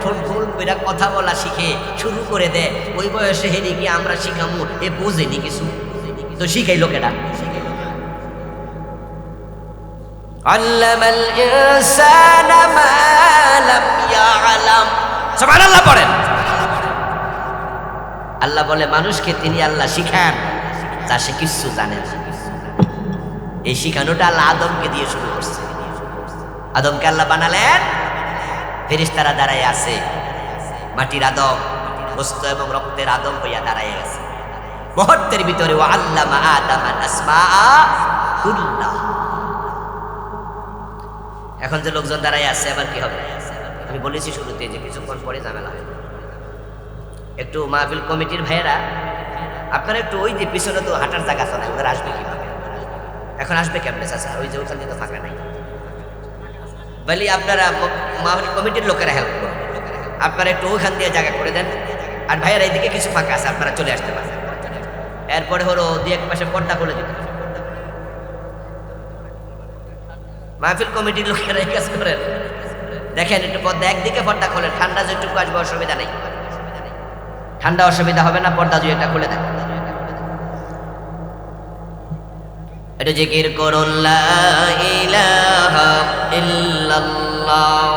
ঠোঁট গোল করে কথা বলা শিখে শুরু করে দেয় ওই বয়সে হেরে গিয়ে আমরা শিখামু এ বোঝেনি কিছু, তো শিখাই লোকেরা। আল্লামাল ইনসানা মা লাম ইয়ালাম, সুবহানাল্লাহ পড়েন। আল্লাহ বলে মানুষকে তিনি আল্লাহ শিখান যা সে কিছু জানে না। এই শিখানোটা আল্লাহ আদমকে দিয়ে শুরু করছে। আদমকে আল্লাহ বানালেন, ফেরেশতারা দাঁড়ায় আছে, মাটির আদম, গোস্ত এবং রক্তের আদম হইয়া দাঁড়ায় আছে মুহূর্তের ভিতরে। ওয়া আল্লামা আদামান আসমাআ কুল্লাহ। এখন যে লোকজন দাঁড়ায় আছে আবার কি হবে? আমি বলেছি শুরুতে যে কিছুক্ষণ পরে ঝামেলা হবে। একটু মাহফিল কমিটির ভাইয়েরা আপনারা একটু ওই যে পিছনে তো হাঁটার জায়গা আছে না, ওদের আসবে কিভাবে? এখন আসবে কেমনে চাচা? ওই যে ওখানে তো ফাঁকা নাই, বলি আপনারা মাহফিল কমিটির লোকেরা হেল্প করুন, আপনারা একটু ওইখান দিয়ে জায়গা করে দেন। আর ভাইয়েরা এইদিকে কিছু ফাঁকা আছে, আপনারা চলে আসতে পারেন। এরপরে হলো 2-1 পাশে পর্দা করে দিতে। মাহফিল কমিটির লোকেরা এই কাজ করেন। দেখেন একটু পর্দা একদিকে পর্দা খোলেন, ঠান্ডা যেটুকু আসবে অসুবিধা নেই, ঠান্ডা অসুবিধা হবে না, পর্দা জুয়ে এটা খুলে দেন। এটা জিকির করুন লা ইলাহা ইল্লাল্লাহ।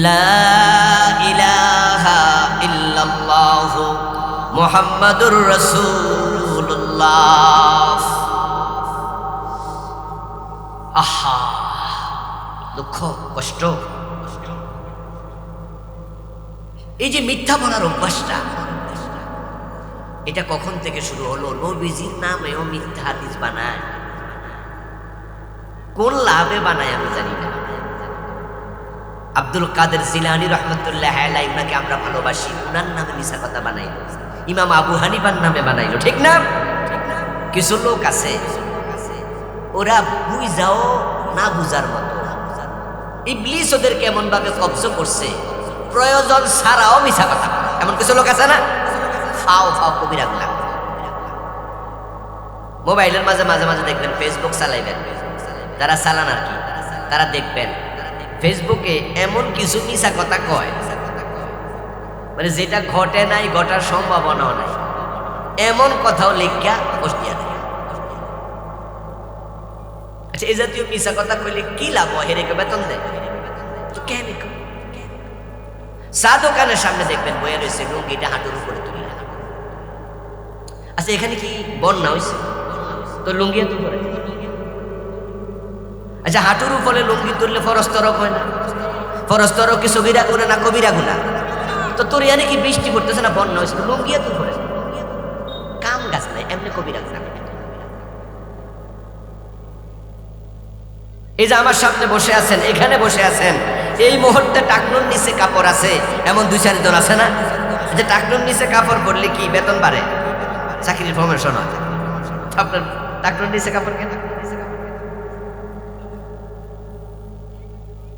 লা ইলাহা ইল্লাল্লাহ মুহাম্মাদুর রাসূলুল্লাহ। আহা, দুঃখ কষ্ট। এই যে মিথ্যা বলার অভ্যাসটা, এটা কখন থেকে শুরু হলো? নবীজির নামেও মিথ্যা হাদিস বানায়, কোন লাভে বানায় আমি জানি না। আব্দুল কাদের জিলানী রহমতুল্লাহ আলাইহি, উনাকে আমরা ভালোবাসি, উনার নামে মিথ্যা কথা বানাইলো। ইমাম আবু হানিফার নামে বানাইলো, ঠিক না? কিছু লোক আছে ওরা বুঝাও না বুঝার মতো। ইবলিস ওদেরকে এমন ভাবে কব্জ করছে, প্রয়োজন ছাড়াও মিছা কথা। এমন কিছু লোক আছে না, ফাও ফাও কবিরা গুলা। মোবাইলের মাঝে মাঝে মাঝে দেখবেন, ফেসবুক চালাইবেন, যারা চালান আর কি, তারা দেখবেন ফেসবুকে এমন কিছু মিছা কথা কয়, মানে যেটা ঘটে নাই, ঘটার সম্ভাবনাও নাই, এমন কথাও লেখা বসিয়া দেয়। আচ্ছা, এই জাতীয় মিছা কথা কইলে কি লাভ? হেরেকে বেতন দেয় তো কেন? চা দোকানের সামনে দেখবেন বইয়া রয়েছে, লুঙ্গিটা হাঁটুর উপরে তুলি। আচ্ছা, এখানে কি বন্যা হয়েছে তো লুঙ্গি হাঁটুর উপরে? আচ্ছা, হাঁটুর উপরে লুঙ্গি তুললে ফরজ তরক হয় না? ফরজ তরক কি সগীরা গুনাহ না কবিরা গুনাহ? তো তোর ইয়ানে কি বৃষ্টি পড়তেছে না, বন্যা হয়েছে, লুঙ্গি হাঁটুর উপরে? কাম গাছ নাই, এমনি কবিরা গুনাহ। এই যে আমার সামনে বসে আছেন, এখানে বসে আছেন, এই মুহূর্তে টাকনুর নিচে কাপড় আছে এমন 2-4 জন আছে না? যে টাকনুর নিচে কাপড় পরলে কি বেতন বাড়ে, চাকরির প্রমোশন হয়? আপনার টাকনুর নিচে কাপড় কেন?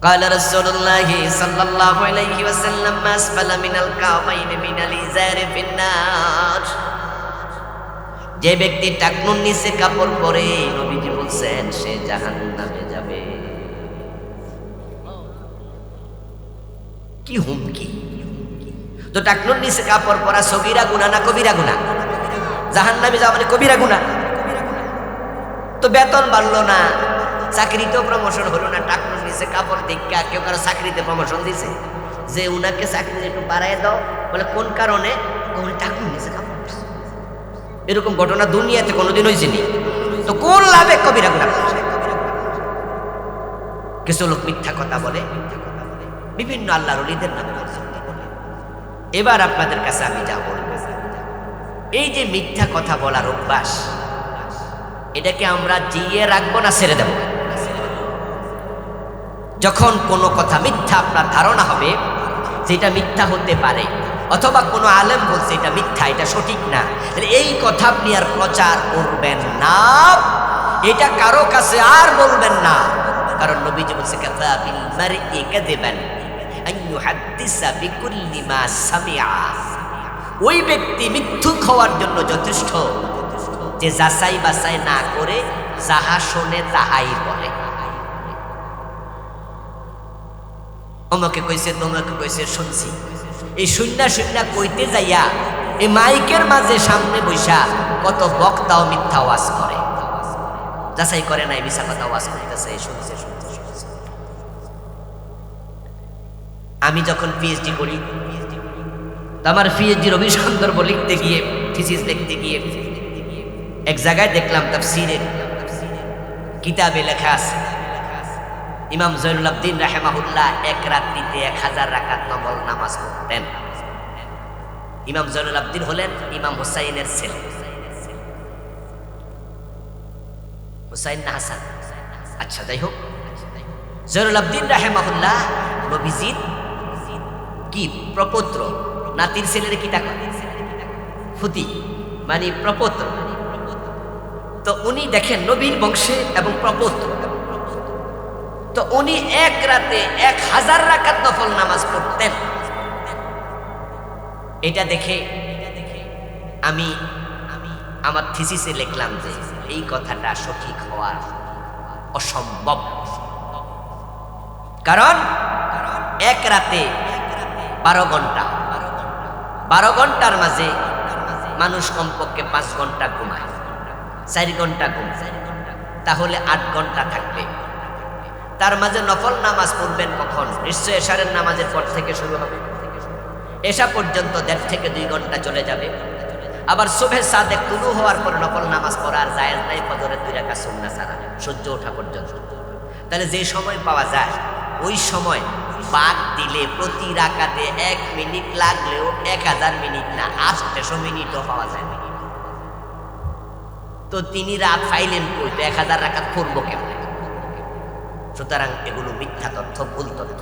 قال رسول الله صلى الله عليه وسلم ما اسفل من الكعبين من الازار في النار। যে ব্যক্তি টাকনুর নিচে কাপড় পরে, নবীজি বলছেন সে জাহান্নামে যাবে। কি হুমকি! তো টাকনুর নিচে কাপড় পরা সগীরা গুনাহ না কবিরা গুনাহ? জাহান্নামে যাওয়া মানে কবিরা গুনাহ। তো বেতন বাড়লো না, চাকরিতেও প্রমোশন হলো না, টাকনুর নিচে কাপড় দেখা কেউ কারো চাকরিতে প্রমোশন দিছে যে উনাকে চাকরি একটু বাড়ায় দাও, বলে কোন কারণে? টাকনুর নিচে কাপড়। এরকম ঘটনা দুনিয়াতে কোনোদিন হয়েছে নি? তো কোন লাভে কবিরা গুনাহ? কিছু লোক মিথ্যা কথা বলে, বিভিন্ন আল্লাহর ওলিদের নামে বলে। এবার আপনাদের কাছে আমি যা বলবো, এই যে মিথ্যা কথা বলার অভ্যাস, এটাকে আমরা জিয়ে রাখবো না ছেড়ে দেব? যখন কোনো কথা মিথ্যা আপনার ধারণা হবে যেটা মিথ্যা হতে পারে, অথবা কোনো আলেম বলছে এটা মিথ্যা, এটা সঠিক না, তাহলে এই কথা আপনি আর প্রচার করবেন না, এটা কারো কাছে আর বলবেন না। কারণ নবীজি বলছে কাফা বিল মারই কাযিবান আন ইউহাদ্দিসা বিকুল্লি মা সামিআ। ওই ব্যক্তি মিথ্যুক হওয়ার জন্য যথেষ্ট যে যাচাই বাছাই না করে যাহা শোনে তাহাই বলে। আমাকে কইছে, তোমাকে কইছে, শুনছি, এই শূন্যা শূন্যা কইতে যাইয়া এই মাইকের মাঝে সামনে বৈশা কত বক্তাও মিথ্যা ওয়াজ করে, যাচাই করে নাই, মিছা কথা ওয়াজ করতেছে, শুনছে শুনছে শুনছে। আমি যখন পিএইচডি করি, আমার পিএইচডির অভিসন্দর্ভ লিখতে গিয়ে, থিসিস লিখতে গিয়ে এক জায়গায় দেখলাম তাফসীরের কিতাবে লেখা আছে ইমাম জয়নুল আবদিন রাহিমাহুল্লাহ এক রাত্রিতে 1000 রাকাত নফল নামাজ পড়তেন। ইমাম জয়নুল আবদিন হলেন ইমাম হুসাইনের ছেলে। হুসাইন না হাসান? আচ্ছা, যাই হোক, জয়নুল আবদিন রাহিমাহুল্লাহ নবীজির কি প্রপৌত্র, নাতির ছেলের কি টাকা ফুতি, মানে প্রপৌত্র। তো উনি দেখেন নবীর বংশে এবং প্রপৌত্র, তো উনি এক রাতে 1000 রাকাত নফল নামাজ পড়তেন। এটা দেখে আমি আমার থিসিসে লিখলাম যে এই কথাটা সঠিক হওয়া অসম্ভব। কারণ এক রাতে 12 ঘন্টা, 12 ঘন্টার মাঝে মানুষ কমপক্ষে 5 ঘন্টা ঘুমায়, 4 ঘন্টা ঘুমায়, তাহলে 8 ঘন্টা থাকবে। তার মাঝে নফল নামাজ পড়বেন কখন? নিশ্চয় এশারের নামাজের পর থেকে শুরু হবে, এশা পর্যন্ত 1.5 থেকে 2 ঘন্টা চলে যাবে। আবার সুবহে সাদেক তুলু হওয়ার পর নফল নামাজ পড়ার জায়েজ নাই, ফজরের 2 রাকাত সুন্নাহ ছাড়া, সূর্য ওঠা পর্যন্ত। তাহলে যে সময় পাওয়া যায় ওই সময় বাদ দিলে প্রতি রাকাতে 1 মিনিট লাগলেও 1000 মিনিট না, 800 মিনিটও পাওয়া যায়। তো তিনি রাত ফাইলেন কই? তো 1000 রাকাত পড়বো কেমনে? সুতরাং এগুলো মিথ্যা তথ্য, ভুল তথ্য।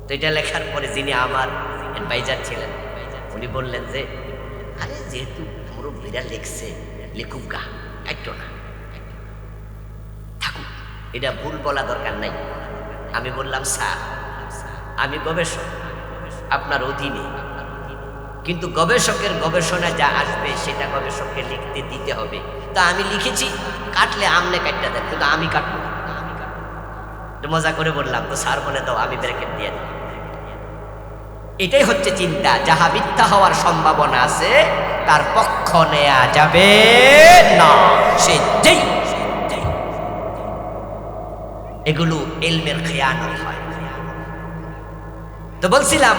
তো এটা লেখার পরে যিনি আমার অ্যাডভাইজার ছিলেন উনি বললেন যে আরে যেহেতু মুরব্বীরা লিখছে, লিখুক গা, একটু না থাকুক, এটা ভুল বলা দরকার নাই। আমি বললাম স্যার, আমি গবেষক, আপনার অধীনে, কিন্তু গবেষকের গবেষণা যা আসবে সেটা গবেষককে লিখতে দিতে হবে। তা আমি লিখেছি, কাটলে আমনে কাটটা দেন, কিন্তু আমি কাটবো না। মজা করে বললাম, তো স্যার বলে দাও, আমি ব্র্যাকেট দিয়ে দিই। এটাই হচ্ছে চিন্তা, যাহা মিথ্যা হওয়ার সম্ভাবনা আছে তার পক্ষ নেয়া যাবে না, সে যেই। এগুলো ইলমের খেয়ানত হয়। তো বলছিলাম,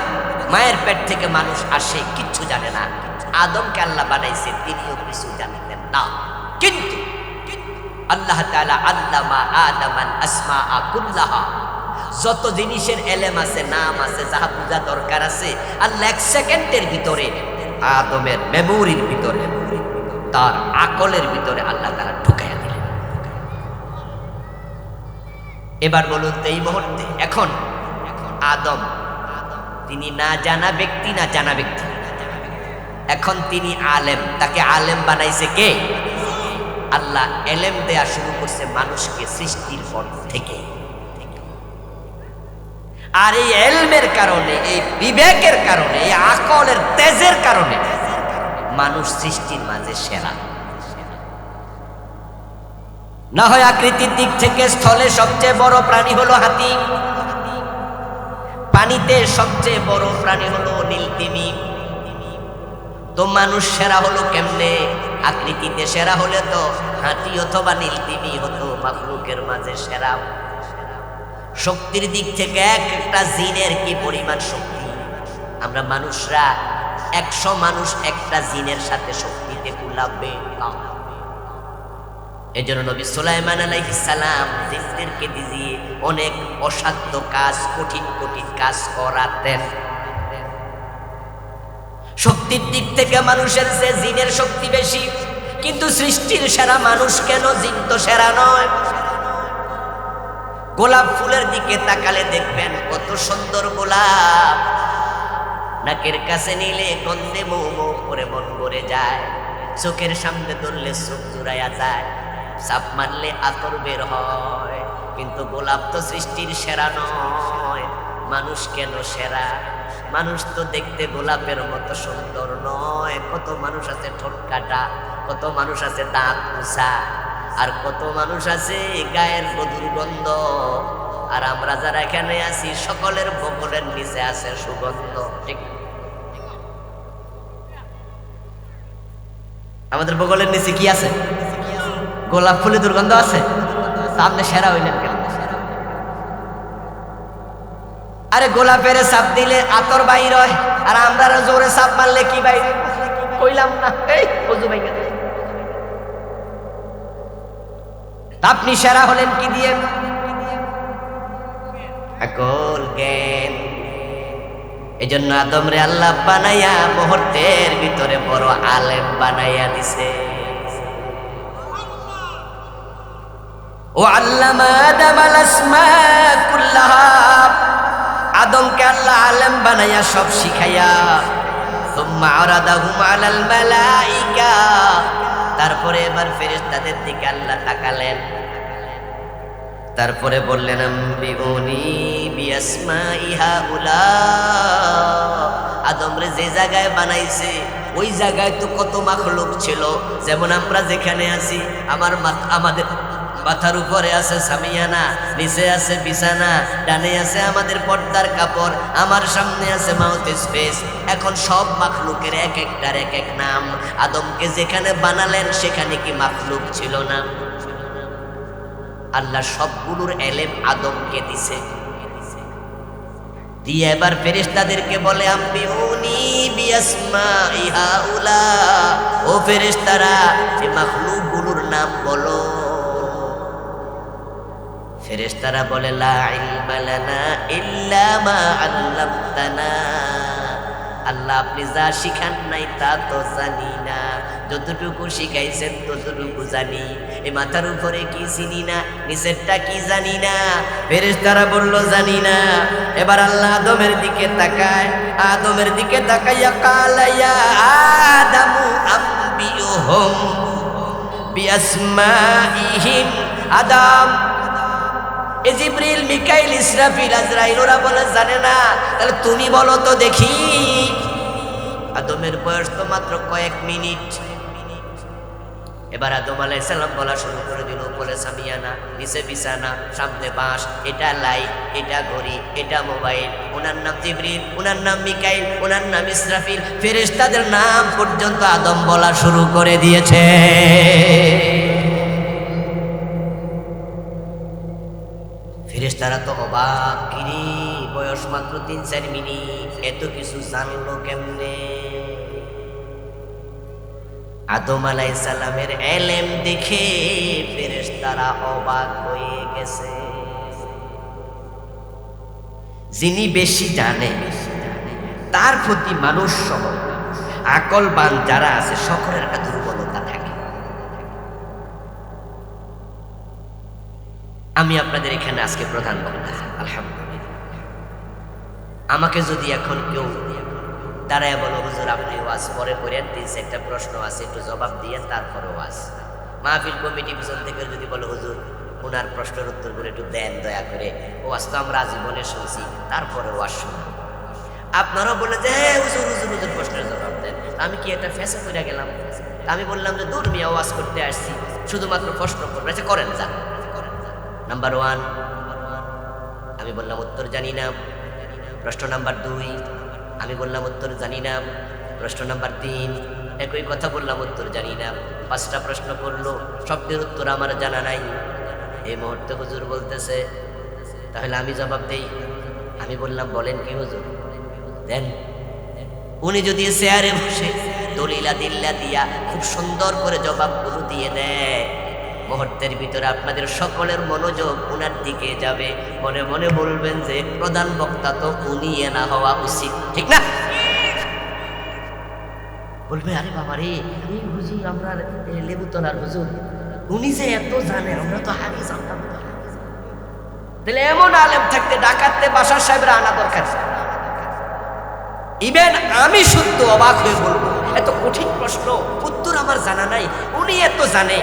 মায়ের পেট থেকে মানুষ আসে, কিচ্ছু জানে না। আদমকে আল্লাহ বানাইছে, তিনিও কিছু জানতেন না, কিন্তু আল্লাহ তাআলা আল্লামা আদামান আসমাআ কুল্লাহা, যত জিনিসের এলেম আছে, নাম আছে, যাহা বোঝা দরকার আছে, আল্লাহ 1 সেকেন্ডের ভিতরে আদমের মেমোরির ভিতরে, তার আকলের ভিতরে আল্লাহ তাআলা ঢুকাইয়া দিলেন। এবার বলুন তো, এই মুহূর্তে এখন আদম তিনি না জানা ব্যক্তি, না জানা ব্যক্তি? এখন তিনি আলেম, তাকে আলেম বানাইছে কে? আল্লাহ এলেম দেয়া শুরু করছে মানুষকে সৃষ্টির পর থেকে। আর এই এলমের কারণে, এই বিবেকের কারণে, এই আকলের তেজের কারণে মানুষ সৃষ্টির মাঝে সেরা। না হয় আকৃতির দিক থেকে স্থলে সবচেয়ে বড় প্রাণী হলো হাতি, পানিতে সবচেয়ে বড় প্রাণী হলো নীলতিমি। তো মানুষ সেরা হলো কেমনে? আকৃতিতে সেরা হলে তো হাতি অথবা নীলতিমি হতো মাখলুকের মাঝে সেরা। শক্তির দিক থেকে একটা জিনের কি পরিমাণ শক্তি! আমরা মানুষরা 100 মানুষ একটা জিনের সাথে শক্তিতে কুলাবে না। এজন্য নবী সুলাইমান আলাইহিস সালাম জিনদেরকে দিয়ে অনেক অসাধ্য কাজ, কঠিন কঠিন কাজ করাতেন। শক্তির দিক থেকে মানুষের চেয়ে জিনের শক্তি বেশি, কিন্তু সৃষ্টির সেরা মানুষ কেন জিন তো সেরা নয়? গোলাপ ফুলের দিকে তাকালে দেখবেন কত সুন্দর গোলাপ, নাকের কাছে নিলে গন্ধে মৌ মৌ করে মন ভরে যায়, চোখের সামনে ধরলে চোখ জুড়াইয়া যায়, চাপ মারলে আতর বের হয়। কিন্তু গোলাপ তো সৃষ্টির সেরা নয়। মানুষ কেন সেরা? মানুষ তো দেখতে গোলাপের মতো সুন্দর নয়। কত মানুষ আছে ঠোঁট কাটা, কত মানুষ আছে দাঁত মুছা, আর কত মানুষ আছে গায়ের দুর্গন্ধ। আর আমরা যারা এখানে আছি সকলের বগলের নিচে আছে সুগন্ধ। ঠিক, আমাদের বগলের নিচে কি আছে? গোলাপ ফুলে দুর্গন্ধ আছে। সামনে সেরা হইলেন কেন? আরে গোলাপের চাপ দিলে আতর বাইর হয়, আর আমরা জোরে চাপ মারলে কি বাইর? কইলাম না, এই ওযু ভাইয়া। আপনি সেরা হলেন কি দিয়ে? আকল জ্ঞান। এজন্য আদম রে আল্লাহ বানাইয়া মুহূর্তের ভিতরে বড় আলেম বানাইয়া দিছে। ও আল্লামা আদামাল আসমা কুল্লাহা, আদমকে আল্লাহ আলেম বানাইয়া সব শিখাইয়া, সুম্মা আরাদাহুম আলাল মালাইকা, তারপরে এবার ফেরেশতাদের দিকে আল্লাহ তাকালেন, তারপরে বললেন আম্বিউনি বিআসমাই হাউলা। আদম রে যে জায়গায় বানাইছে ওই জায়গায় তো কত মাখলুক ছিল। যেমন আমরা যেখানে আছি, আমাদের মাথার উপরে আছে সামিয়ানা, নিচে আছে বিছানা, ডানে আছে আমাদের পর্দার কাপড়, আমার সামনে আছে মাউথ স্পেস। এখন সব মাখলুকের এক একটার এক এক নাম। আদমকে যেখানে বানালেন সেখানে কি মাখলুক ছিল না? আল্লাহ সবগুলোর এলেম আদমকে দিছে। দিয়ে এবার ফেরেশতাদেরকে বলে আম্বিউনি বিআসমাই হাউলা, ও ফেরেশতারা এই মাখলুকগুলোর নাম বলো। ফেরেশতারা বলে লা ইলমা লানা ইল্লা মা আল্লামতানা, আল্লাহ আপনি যা শিখান নাই তা তো জানি না, যতটুকু শিখাইছেন ততটুকু জানি। এই মাথার উপরে কি চিনি না, নিচেরটা কি জানি না। ফেরেশতারা বলল জানি না। এবার আল্লাহ আদমের দিকে তাকায়, আদমের দিকে তাকাইয়া কালা ইয়া আদামু আম্বিউহুম বিআসমাইহিম। আদম, জিবরিল, মিকাইল, ইসরাফিল, আজরাইল ওরা বলে জানে না, তাহলে তুমি বলো তো দেখি। আদমের বয়স তো মাত্র কয়েক মিনিট। এবার আদম আলাইহিস সালাম বলা শুরু করে দিল, উপরে সামিয়ানা, নিচে বিছানা, সামনে বাঁশ, এটা লাইট, এটা ঘড়ি, এটা মোবাইল। ওনার নাম জিবরিল, ওনার নাম মিকাইল, ওনার নাম ইসরাফিল। ফেরেশতাদের নাম পর্যন্ত আদম বলা শুরু করে দিয়েছে। ফেরেশতারা তো অবাক, কিরে বয়স মাত্র 3-4 মিনিট, এত কিছু জানলো কেমনে? আদম আলাইহিস সালামের এলেম দেখে ফেরেশতারা অবাক হয়ে গেছে। যিনি বেশি জানে তার প্রতি মানুষ সহ আকলবান যারা আছে সকলের একটা দুর্বলতা থাকে। আমি আপনাদের এখানে আজকে প্রধান বক্তা, আলহামদুলিল্লাহ। আমাকে যদি এখন কেউ দাঁড়ায় বলো, হুজুর আপনি ওয়াজ পরে করেন, 3-4টা প্রশ্ন আছে একটু জবাব দিয়ে তারপরে ওয়াজ। মাহফিল কমিটি পিছন থেকে যদি বলো, হুজুর ওনার প্রশ্নের উত্তর করে একটু দেন দয়া করে, ওয়াজ তো আমরা আজীবনে শুনছি, তারপরে ওয়াজ শুনব। আপনারাও বলে যে হ্যাঁ হুজুর হুজুর হুজুর প্রশ্নের জবাব দেন। আমি কি একটা ফেসে করে গেলাম? আমি বললাম যে দূর মিয়া, ওয়াজ করতে আসছি, শুধুমাত্র প্রশ্ন করবে। আচ্ছা করেন, যান। নাম্বার 1 আমি বললাম উত্তর জানি না। প্রশ্ন নাম্বার 2 আমি বললাম উত্তর জানি না। প্রশ্ন নাম্বার 3 একই কথা বললাম, উত্তর জানি না। 5টা প্রশ্ন করলো, শব্দের উত্তর আমার জানা নাই। এই মুহূর্তে হুজুর বলতেছে তাহলে আমি জবাব দেই। আমি বললাম বলেন কি হুজুর, দেন। উনি যদি চেয়ারে বসে দলিলা দিল্লা দিয়া খুব সুন্দর করে জবাবগুলো দিয়ে দেয়, মুহূর্তের ভিতরে আপনাদের সকলের মনোযোগ উনার দিকে যাবে। মনে মনে বলবেন যে প্রধান বক্তা তো উনি না হওয়া উচিত, ঠিক না? বলবে আরে বাবা রে, এই হুজুর আমরা লেবুতলার হুজুর, উনি যে এত জানে, আমরা তো আগে জানতাম না। তাহলে এমন আলেম থাকতে ডাকাতে বাসার সাহেবরা আনা দরকার। ইভেন আমি শুদ্ধ অবাক হয়ে বলবো, এত কঠিন প্রশ্ন, উত্তর আমার জানা নাই, উনি এত জানে।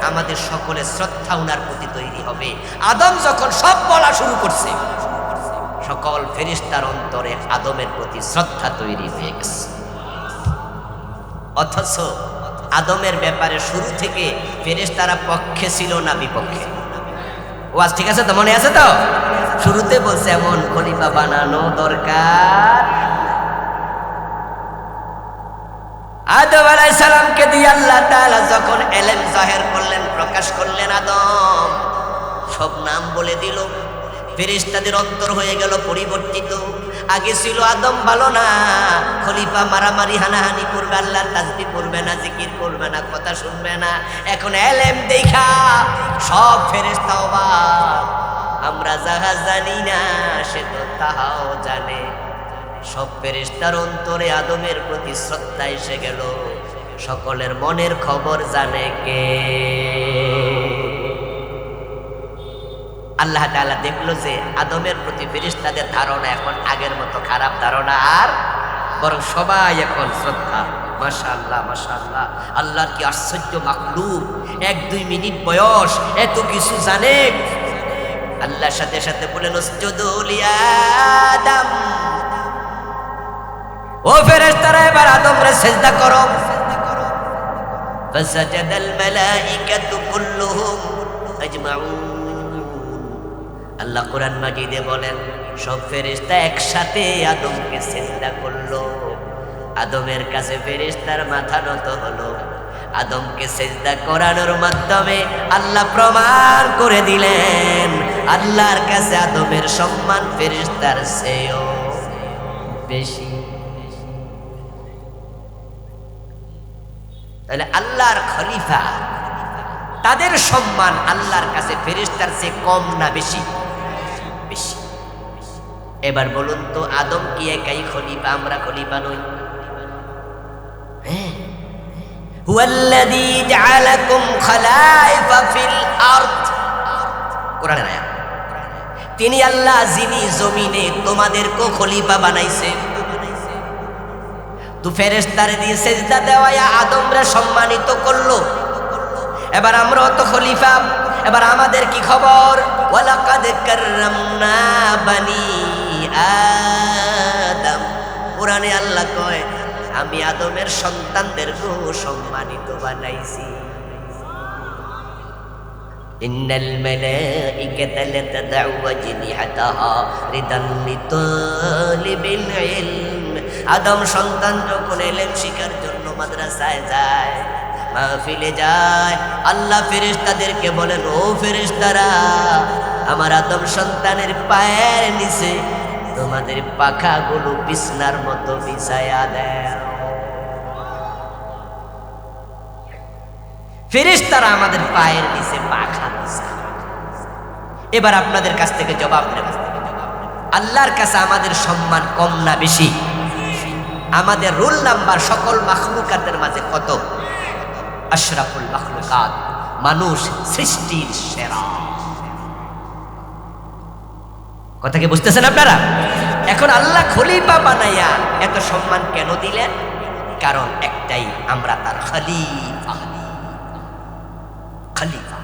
আমাদের সকলের শ্রদ্ধা উনার প্রতি তৈরি হবে। আদম যখন সব বলা শুরু করছে, সকল ফেরেশতার অন্তরে আদমের প্রতি শ্রদ্ধা তৈরি হয়ে গেছে। অথচ আদমের ব্যাপারে শুরু থেকে ফেরেশতারা পক্ষে ছিল না বিপক্ষে? ওয়াজ ঠিক আছে তো, মনে আছে তো? শুরুতে বলছে এমন খলিফা বানানো দরকার। আদম আলাইহিস সালামকে দিয়ে আল্লাহ তাআলা যখন ইলম জাহির করলেন, প্রকাশ করলেন, আদম সব নাম বলে দিল। ফেরেশতাদের অন্তর হয়ে গেল পরিবর্তিত। আগে ছিল আদম ভালো না, খলিফা মারামারি হানাহানি করবে, আল্লাহর তাসবিহ করবে না, জিকির করবে না, কথা শুনবে না। এখন ইলম দেখা সব ফেরেশতা অবাক, আমরা যাহা জানি না সে তো তাহাও জানে। সব ফেরেশতার অন্তরে আদমের প্রতি শ্রদ্ধা এসে গেল। সকলের মনের খবর জানে কে? আল্লাহ তাআলা দেখলো যে আদমের প্রতি ফেরেশতাদের ধারণা এখন আগের মতো খারাপ ধারণা আর, বরং সবাই এখন শ্রদ্ধা। মাশাআল্লাহ মাশাআল্লাহ, আল্লাহর কি আশ্চর্য মাখলুক! 1-2 মিনিট বয়স এত কিছু জানে। আল্লাহর সাথে সাথে বলেন উসজুদু লিআদম, ও ফেরেশতারা এবার আদমরে সিজদা করো। ফাসাজাদাল মালাইকাতু কুল্লুহুম আজমাউন। আল্লাহ কোরআন মাজিদে বলেন সব ফেরেশতা একসাথে আদমকে সিজদা করলো। আদমের কাছে ফেরেশতার মাথা নত হলো। আদমকে সিজদা করানোর মাধ্যমে আল্লাহ প্রমাণ করে দিলেন আল্লাহর কাছে আদমের সম্মান ফেরেশতার চেয়েও বেশি। তাহলে আল্লাহর খলিফা, তাদের সম্মান আল্লাহর কাছে ফেরেশতার চেয়ে কম না বেশি? বেশি। এবার বলুন তো, আদম কি একাই খলিফা? আমরা খলিফা নই? হুয়াল্লাযী জাআলাকুম খালাইফা ফিল আরদ, কোরআনের আয়াত। তিনি আল্লাহ যিনি জমিনে তোমাদেরকে খলিফা বানাইছে। তো ফেরেশতারে দিয়ে সিজদা দেওয়া আদমরে সম্মানিত করলো। এবার আমরাও তো খলিফা, এবার আমাদের কি খবর? ওয়ালাকাদ কাররামনা বানি আদম। কোরআনে আল্লাহ কয় আমি আদমের সন্তানদেরকে সম্মানিত বানাইছি। ইন্নাল মালাইকাতা লাতাদউ আজনিহাতাহা রিদান লিতালিবিল ইলম। আদম সন্তান যখন ইলম শিখার জন্য মাদ্রাসায় যায়, মাহফিলে যায়, আল্লাহ ফেরেশতাদেরকে বলেন ও ফেরেশতারা, আমার আদম সন্তানের পায়ের নিচে তোমাদের পাখাগুলো বিছনার মতো বিছায়া দাও। ফেরেশতারা আমাদের পায়ের নিচে পাখা বিছায়। এবার আপনাদের কাছ থেকে জবাব নেব, আল্লাহর কাছে আমাদের সম্মান কম না বেশি? আমাদের রোল নাম্বার সকল মাখলুকাতের মাঝে কত? আশরাফুল মাখলুকাত, মানুষ সৃষ্টির সেরা। কথা কি বুঝতেছেন আপনারা? এখন আল্লাহ খলিফা বানাইয়া এত সম্মান কেন দিলেন? কারণ একটাই, আমরা তার খলিফা। খলিফা।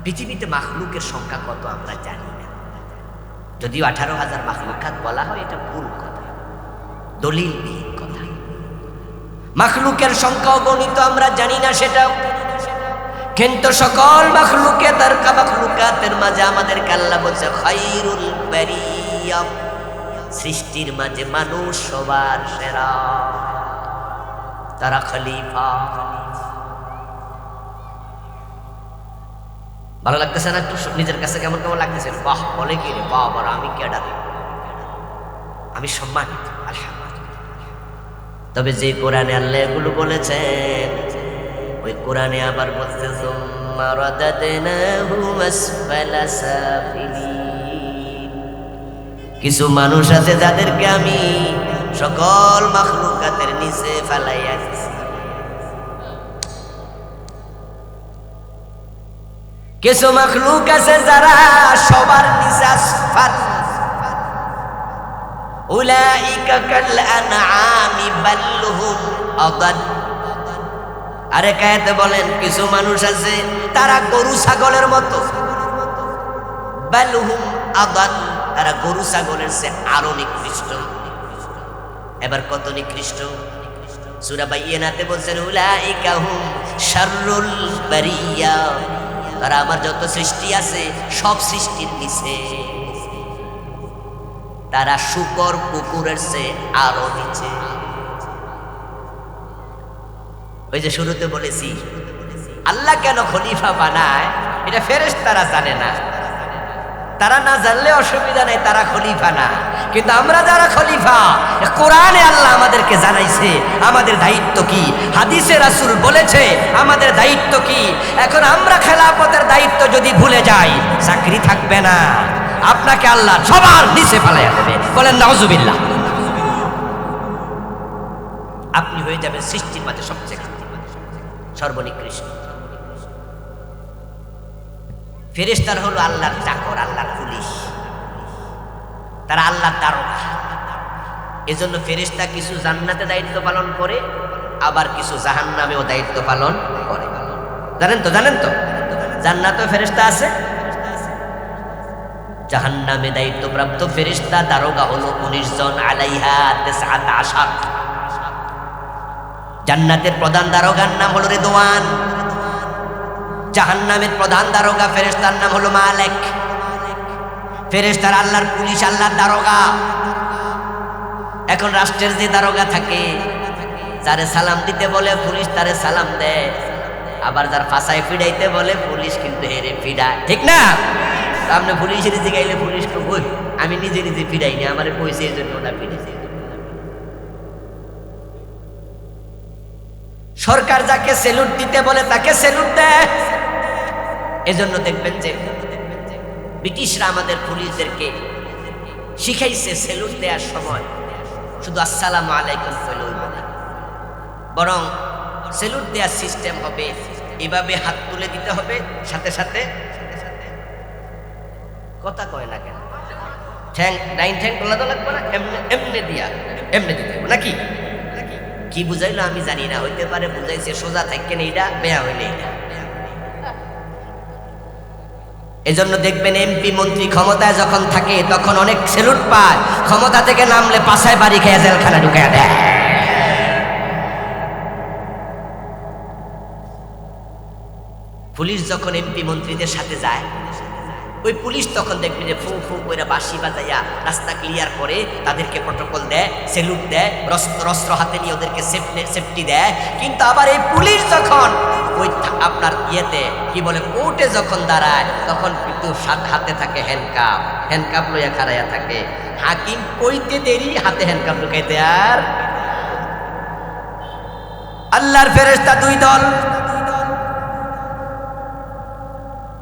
পৃথিবীতে মাখলুকের সংখ্যা কত আমরা জানি না, যদিও 18,000 মাখলুকাত বলা হয়, এটা ভুল কথা, দলিলবিহীন কথা। মাখলুকের সংখ্যা গণিত আমরা জানি না সেটাও, কিন্তু সকল মাখলুকাতের মাঝে আমাদেরকে আল্লাহ বলছে খায়রুল বারিয়া, সৃষ্টির মাঝে মানুষ সবার সেরা, তারা খলিফা। ভালো লাগতেছে না? একটু নিজের কাছে কেমন কেমন লাগতেছে? বাহ, বলে কি রে বাবা, আমি কেডা, আমি সম্মানিত, আলহামদুলিল্লাহ। তবে যে কোরআনে আল্লাহ এগুলো বলেছেন, ওই কোরআনে আবার বলছে সুম্মা রাদাদনাহু আসফালা সাফিলিন। কিছু মানুষ আছে যাদেরকে আমি সকল মাখলুকাতের নিচে ফেলাইয়া দিছি। কিছু মাখলুক আছে যারা সবার নিচে আসফাল, উলাইকা কাল আনআমি বাল হুম আদাল। আরে কায়েতে বলেন কিছু মানুষ আছে তারা গরু ছাগলের মতো, বাল হুম আদাল, তারা গরু ছাগলের চেয়ে আরো নিকৃষ্ট। এবার কত নিকৃষ্ট? সূরা বাইয়িনাতে বলছেন উলাইকা হুম শাররুল বারিয়া, তারা আমার যত সৃষ্টি আছে সব সৃষ্টির নিচে, তারা শুকর কুকুরের চেয়ে আরো নিচে। ওই যে শুরুতে বলেছি আল্লাহ কেন খলিফা বানায় এটা ফেরেশতারা জানে না, তারা না জানলে অসুবিধা নেই, তারা খলিফা না। কিন্তু আমরা যারা খলিফা, কোরআনে আল্লাহ আমাদেরকে জানাইছে আমাদের দায়িত্ব কি, হাদিসে রাসূল বলেছে আমাদের দায়িত্ব কি। এখন আমরা খেলাফতের দায়িত্ব যদি ভুলে যাই, চাকরি থাকবে না, আপনাকে আল্লাহ সবার নিচে ফেলাইয়া দেবে। বলেন নাউজুবিল্লাহ। আপনি হয়ে যাবেন সৃষ্টির মাঝে সবচেয়ে সর্বনিকৃষ্ট। ফেরেশতারা হলো আল্লাহর চাকর, আল্লাহর পুলিশ, তারা আল্লাহর দারোগা। এজন্য ফেরেশতা কিছু জান্নাতে দায়িত্ব পালন করে, আবার কিছু জাহান্নামেও দায়িত্ব পালন করে। জানেন তো জান্নাতেও ফেরেশতা আছে, জাহান্নামে দায়িত্বপ্রাপ্ত ফেরেশতা দারোগা হলো 19 জন, আলাইহা 19। জান্নাতের প্রধান দারোগার নাম হলো রিদওয়ান, জাহান্নামের প্রধান দারোগা ফেরেশতার নাম হলো মালিক। ফেরেশতার আল্লাহর পুলিশ, আল্লাহর দারোগা। এখন রাষ্ট্রের যে দারোগা থাকে, যারে সালাম দিতে বলে পুলিশ তারে সালাম দেয়, আবার যার ফাঁসায় ফিডাইতে বলে পুলিশ কিন্তু হেরে ফিডায়, ঠিক না? আপনি পুলিশের দিকে গাইলে পুলিশ কই, আমি নিজে নিজে ফিডাইনি, আমার কইছে এই জন্য ওটা ফিডাইছে। সরকার যাকে সেলুট দিতে বলে তাকে সেলুট দেয়। এজন্য দেখবেন যে ব্রিটিশরা আমাদের পুলিশদেরকে শিখাইছে সেলুট দেওয়ার সময় শুধু আসসালামু আলাইকুম বলবে না, বরং সেলুট দেওয়ার সিস্টেম হবে এভাবে হাত তুলে দিতে হবে, সাথে সাথে কথা কয় না কেন, ঠ্যাং ডাইন ঠ্যাং তোলা তো লাগবে না, এমনি দিয়া এমনি দিতে হবে নাকি? কি বুঝাইলো আমি জানি না, হইতে পারে বুঝাইছে সোজা থাকেন এইটা, বেয়া হইলে এইটা। এজন্য দেখবেন এমপি মন্ত্রী ক্ষমতায় যখন থাকে তখন অনেক সেলুট পায়, ক্ষমতা থেকে নামলে পাছায় বাড়ি খেয়ে জেলখানা ঢুকাইয়া দেয়। পুলিশ যখন এমপি মন্ত্রীদের সাথে যায়, ওই পুলিশ তখন দেখবে যে ফু ফু করে বাঁশি বাজাইয়া রাস্তা ক্লিয়ার করে, তাদেরকে প্রটোকল দেয়, সেলুট দেয়, অস্ত্র হাতে নিয়ে ওদেরকে সেফটি দেয়। কিন্তু আবার এই পুলিশ যখন ওই আপনার ইয়েতে কি বলে কোর্টে যখন দাঁড়ায়, তখন কিন্তু হাতে থাকে হ্যান্ডকাপ লইয়া খাড়াইয়া থাকে। হাকিম কইতে দেরি, হাতে হ্যান্ডকাপ ঢুকাইতে আর। আল্লাহর ফেরেশতা দুই দল,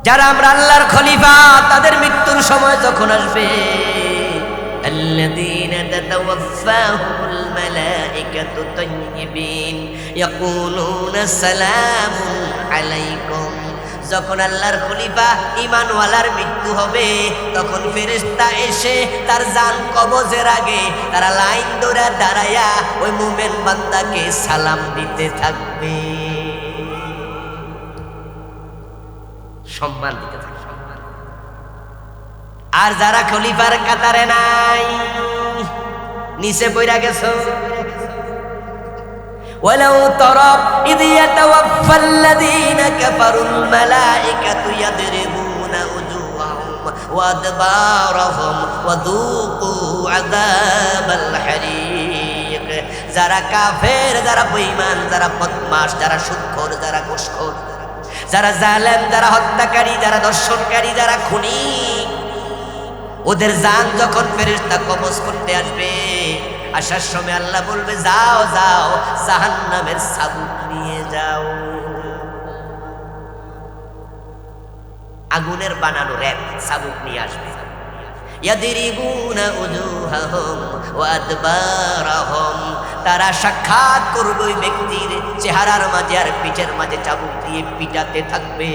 যারা আমরা আল্লাহর খলিফা, তাদের মৃত্যুর সময় যখন আসবে, আল্লাযীনা তাতাওয়াফাহুমুল মালাইকাতু তাইয়্যিবিন ইয়াকুলুনা সালামুন আলাইকুম। যখন আল্লাহর খলিফা ঈমানওয়ালার মৃত্যু হবে, তখন ফেরেশতা এসে তার জান কবজের আগে তারা লাইন ধরে দাঁড়ায়া ওই মুমিন বান্দাকে সালাম দিতে থাকবে, সম্মান দিতে থাকে। আর যারা খলিফার কাতারে নাই, নিচে পইরা গেছো, ওয়ালাউ তারা ইয ইয়াতাওয়াফাল্লাযীনা কাফারুল মালাইকাতু ইয়াদরিবুনা উজুহাহুম ওয়া আদবারহুম ওয়া যুকু আযাবাল হারিক। যারা কাফের, যারা বেঈমান, যারা বদমাশ, যারা সুদখোর, যারা ঘুষখোর, যারা জালেম, যারা হত্যাকারী, যারা দর্শনকারী, যারা খুনি, ওদের জান যখন ফেরেশতা কবজ করতে আসবে, আসার সময় আল্লাহ বলবে যাও যাও জাহান্নামের চাবুক নিয়ে যাও। আগুনের বানানো র‍্যাপ চাবুক নিয়ে আসবে। ইয়াদরিবুনা উজুহাহুম ওয়া আদবারাহুম, তারা সাক্ষাৎ করবে ওই ব্যক্তির চেহারার মাঝে আর পিঠের মাঝে চাবুক দিয়ে পিটাতে থাকবে।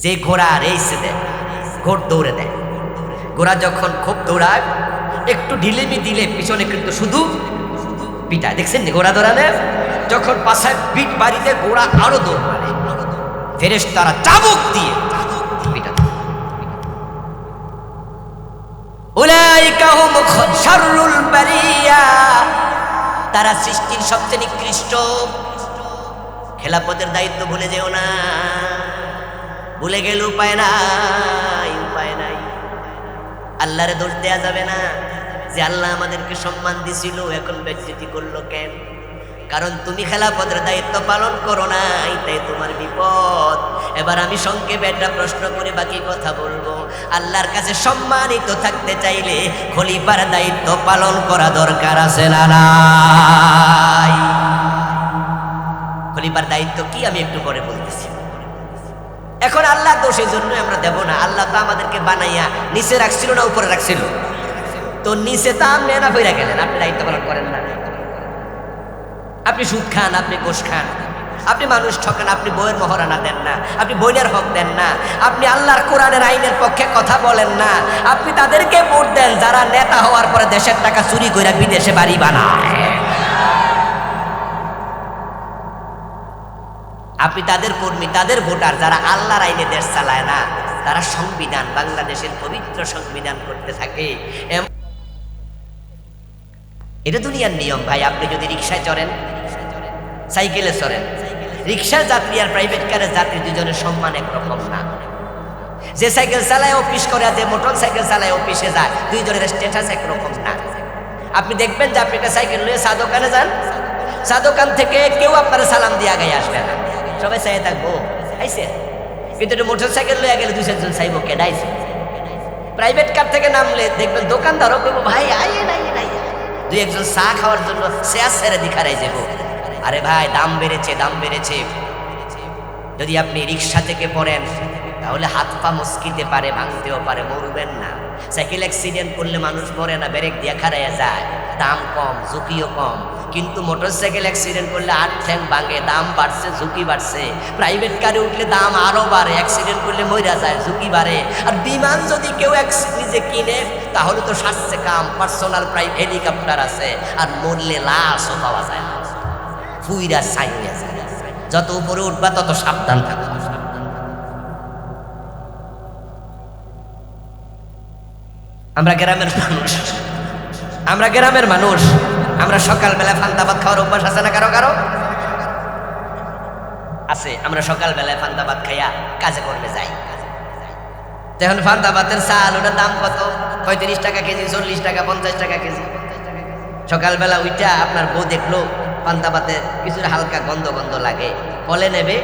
যে ঘোড়া রেসে দেয়, ঘোড় দৌড়ে দেয়, ঘোড়া যখন খুব দৌড়ায় একটু ঢিলেমি দিলে পিছনে কিন্তু শুধু পিটায়। দেখছেন ঘোড়া দৌড়ালে যখন পাশায় পিঠ বাড়িতে ঘোড়া আরো দৌড় মারে, ফেরেশতারা চাবুক দিয়ে পিটাতে। উলাইকা হুম শাররুল বারিয়া, তারা সৃষ্টির সবচেয়ে নিকৃষ্ট। খেলাফতের দায়িত্ব ভুলে যেও না, ভুলে গেলে উপায় নাই, উপায় নাই। আল্লাহরে দোষ দেয়া যাবে না যে আল্লাহ আমাদেরকে সম্মান দিছিল, এখন বেজ্জতি করলো কেন? কারণ তুমি খেলাফতের দায়িত্ব পালন করো নাই, তাই তোমার বিপদ। এবার আমি সংক্ষেপে একটা প্রশ্ন করে বাকি কথা বলবো। আল্লাহর কাছে সম্মানিত থাকতে চাইলে খলিফার দায়িত্ব পালন করা দরকার আছে না নাই? খলিফার দায়িত্ব কি আমি একটু পরে বলতেছি। এখন আল্লাহ দোষের জন্য আমরা দেব না। আল্লাহ তো আমাদেরকে বানাইয়া নিচে রাখছিল না উপরে রাখছিল? তো নিচে তো আপনি না ফিরে গেলেন, আপনি দায়িত্ব পালন করেন না। আপনি সুদ খান, আপনি ঘুষ খান, আপনি মানুষ ঠকান, আপনি বইয়ের মহারণা দেন না, আপনি বইনের হক দেন না, আপনি আল্লাহর কোরআনের আইনের পক্ষে কথা বলেন না। আপনি তাদেরকে ভোট দেন যারা নেতা হওয়ার পরে দেশের টাকা চুরি করে বিদেশে বাড়ি বানায়। আপনি তাদের কর্মী, তাদের ভোটার যারা আল্লাহর আইনে দেশ চালায় না, তারা সংবিধান, বাংলাদেশের পবিত্র সংবিধান করতে থাকে। এটা দুনিয়ার নিয়ম ভাই। আপনি যদি রিক্সায় চড়েন, সাইকেলে চড়েন, রিক্সার যাত্রী আর প্রাইভেট কারের যাত্রী দুজনের সম্মান একরকম না। যে সাইকেল চালায় অফিস করে আর যে মোটর সাইকেল চালায় অফিসে যায়, দুইজনের স্ট্যাটাস একরকম না। আপনি দেখবেন যে আপনি একটা সাইকেল নিয়ে চা দোকানে যান, চা দোকান থেকে কেউ আপনার সালাম দিয়ে আগে আসবে না, সবাই চাই থাকবো আইসে। কিন্তু মোটর সাইকেল লইয়া গেলে দুই চারজন চাইবো কেডাইছে। প্রাইভেট কার থেকে নামলে দেখবেন দোকানদারও কইবো ভাই আইয়েন আইয়েন আইয়েন, দুই একজন চা খাওয়ার জন্য শেয়ার ছেড়ে দিখারাই যাবো। আরে ভাই দাম বেড়েছে, দাম বেড়েছে। যদি আপনি রিক্সা থেকে পড়েন তাহলে হাত পা মুচকিতে পারে, ভাঙতেও পারে, মরবেন না। সাইকেল অ্যাক্সিডেন্ট করলে মানুষ মরে না, ব্রেক দিয়ে খারাইয়া যায়, দাম কম, ঝুঁকিও কম। কিন্তু মোটর সাইকেল অ্যাক্সিডেন্ট করলে 8 ঠ্যাং ভাঙে, দাম বাড়ছে, ঝুঁকি বাড়ছে। প্রাইভেট কারে উঠলে দাম আরো বাড়ে, অ্যাক্সিডেন্ট করলে মইরা যায়, ঝুঁকি বাড়ে। আর বিমান যদি কেউ নিজে কিনে তাহলে তো সাজছে কাম, পার্সোনাল প্রাইভেট হেলিকপ্টার আছে, আর মরলে লাশও পাওয়া যায় না, ফুইরা ছাই হয়ে যায়। যত উপরে উঠবা তত সাবধান থাকবা। আমরা গ্রামের মানুষ, আমরা গ্রামের মানুষ, আমরা সকালবেলা ফান্তা ভাত খাওয়ার অভ্যাস আছে না কারো কারো? আছে। আমরা সকালবেলায় ফান্তা ভাত খাইয়া কাজে করতে যাই। তখন ফান্তা ভাতের চাল, ওটার দাম কত? 35 টাকা কেজি, 40 টাকা, 50 টাকা কেজি। সকালবেলা ওইটা আপনার বউ দেখলো পান্তা ভাতে কিছুটা হালকা গন্ধ গন্ধ লাগে, ফলে নেবে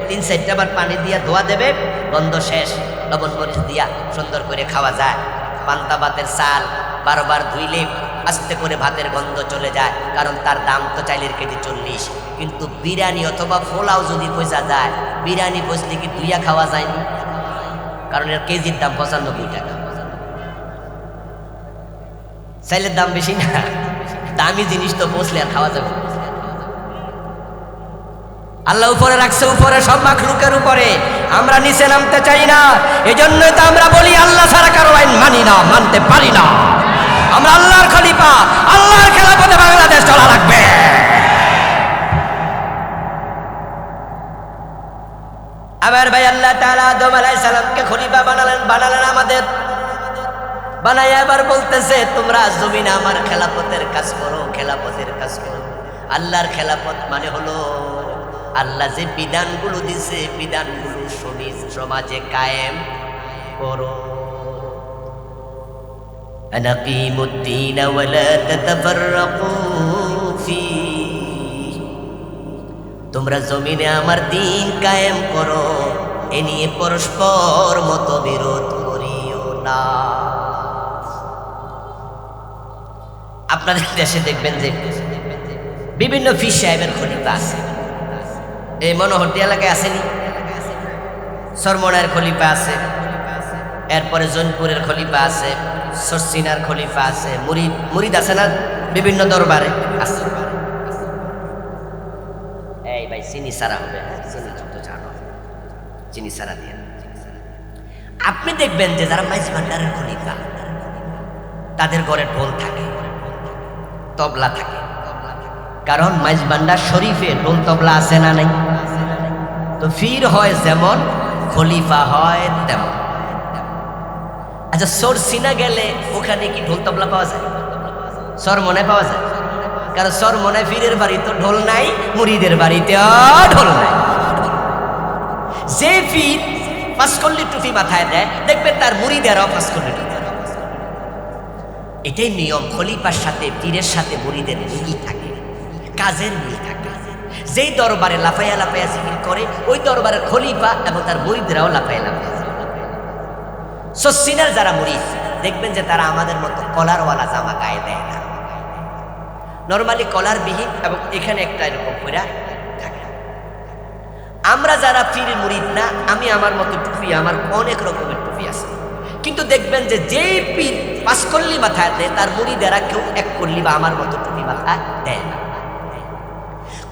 3-4টা বার পানি দিয়া ধোয়া দেবে, গন্ধ শেষ, লবণ মরিচ দিয়া সুন্দর করে খাওয়া যায়। পান্তা ভাতের চাল 12 বার ধুইলে আস্তে করে ভাতের গন্ধ চলে যায়, কারণ তার দাম তো চাইলের কেজি 40। কিন্তু বিরিয়ানি অথবা পোলাও যদি পয়সা যায়, বিরিয়ানি পয়সলে কি ধুইয়া খাওয়া যায়নি? কারণ এর কেজির দাম 95 টাকা। চাইলের দাম বেশি না, দামি জিনিস তো বসলে আর খাওয়া যাবে। আল্লাহ উপরে রাখছে, উপরে সব মাখলুকের উপরে, আমরা নিচে নামতে চাই না। এজন্যই তো আমরা বলি আল্লাহ ছাড়া কারো আইন মানি না, মানতে পারি না। আমরা আল্লাহর খলিফা, আল্লাহর খেলাফতে বাংলাদেশ চলা লাগবে। আমার ভাই আল্লাহ তাআলা আদম আলাইহিস সালামকে খলিফা বানালেন আমাদের, বানায় আবার বলতেছে তোমরা জমিনে আমার খেলাফতের কাজ করো, খেলাফতের কাজ করো। আল্লাহর খেলাফত মানে হলো আল্লাহ যে বিধানগুলো দিছে, বিধানগুলো সমাজে কায়েম করো। আনাকিমুদ্দিন ওয়ালা তাতাফাররাকু ফীহি, তোমরা জমিনে আমার দিন কায়েম করো, এ নিয়ে পরস্পর মতবিরোধ করিও না। আপনাদের দেশে দেখবেন যে বিভিন্ন পীর সাহেবের খলিফা আছে। এই মনোহরটি এলাকায় আসেনি? সরমনের খলিফা আছে, এরপরে জৈনপুরের খলিফা আছে, সরসিনার খলিফা আছে, মুরিদ আছে না বিভিন্ন দরবারে আছে। এই ভাই চিনি সারা হবে, চিনি তো জানো, চিনি সারা দিয়ে আপনি দেখবেন যে যারা মাইজ ভান্ডারের খলিফা তাদের ঘরে ঢোল থাকে, তবলা থাকে, কারণ মাইজ ভান্ডার শরীফে ঢোল তবলা আছে না নাই? তো ফির হয় যেমন খলিফা হয় তেমন। আচ্ছা সরসিনা গেলে ওখানে কি ঢোল তবলা পাওয়া যায়? সরমনে পাওয়া যায়, কারণ সরমনে ফিরের বাড়ি তো ঢোল নাই, মুরিদের বাড়িতেও ঢোল নাই। যে ফির পাঁচকল্লি টুপি মাথায় দেয় দেখবেন তার মুরিদেরও পাঁচকল্লি টুপি। এটাই নিয়ম, খলিফার সাথে পীরের সাথে মুরিদের মিল থাকে, কাজের মিল থাকে। যেই দরবারে লাফাইয়া লাফাইয়া জিকির করে ওই দরবারের খলিফা এবং তার মুরিদরাও লাফাইয়া লাফাইয়া। সসিনার যারা মুরিদ দেখবেন যে তারা আমাদের মতো কলারওয়ালা জামা গায়ে দেয় না, নরমালি কলার বিহীন এবং এখানে একটা এরকম করে থাকে। আমরা যারা পীর মুরিদ না, আমি আমার মতো টুপি, আমার অনেক রকমের টুপি আছে, কিন্তু দেখবেন যে যেই পীর পাঁচকল্লি মাথায় দেয় তার মুরিদেরা কেউ এক কল্লি বা আমার মতো টুপি মাথায় দেয় না।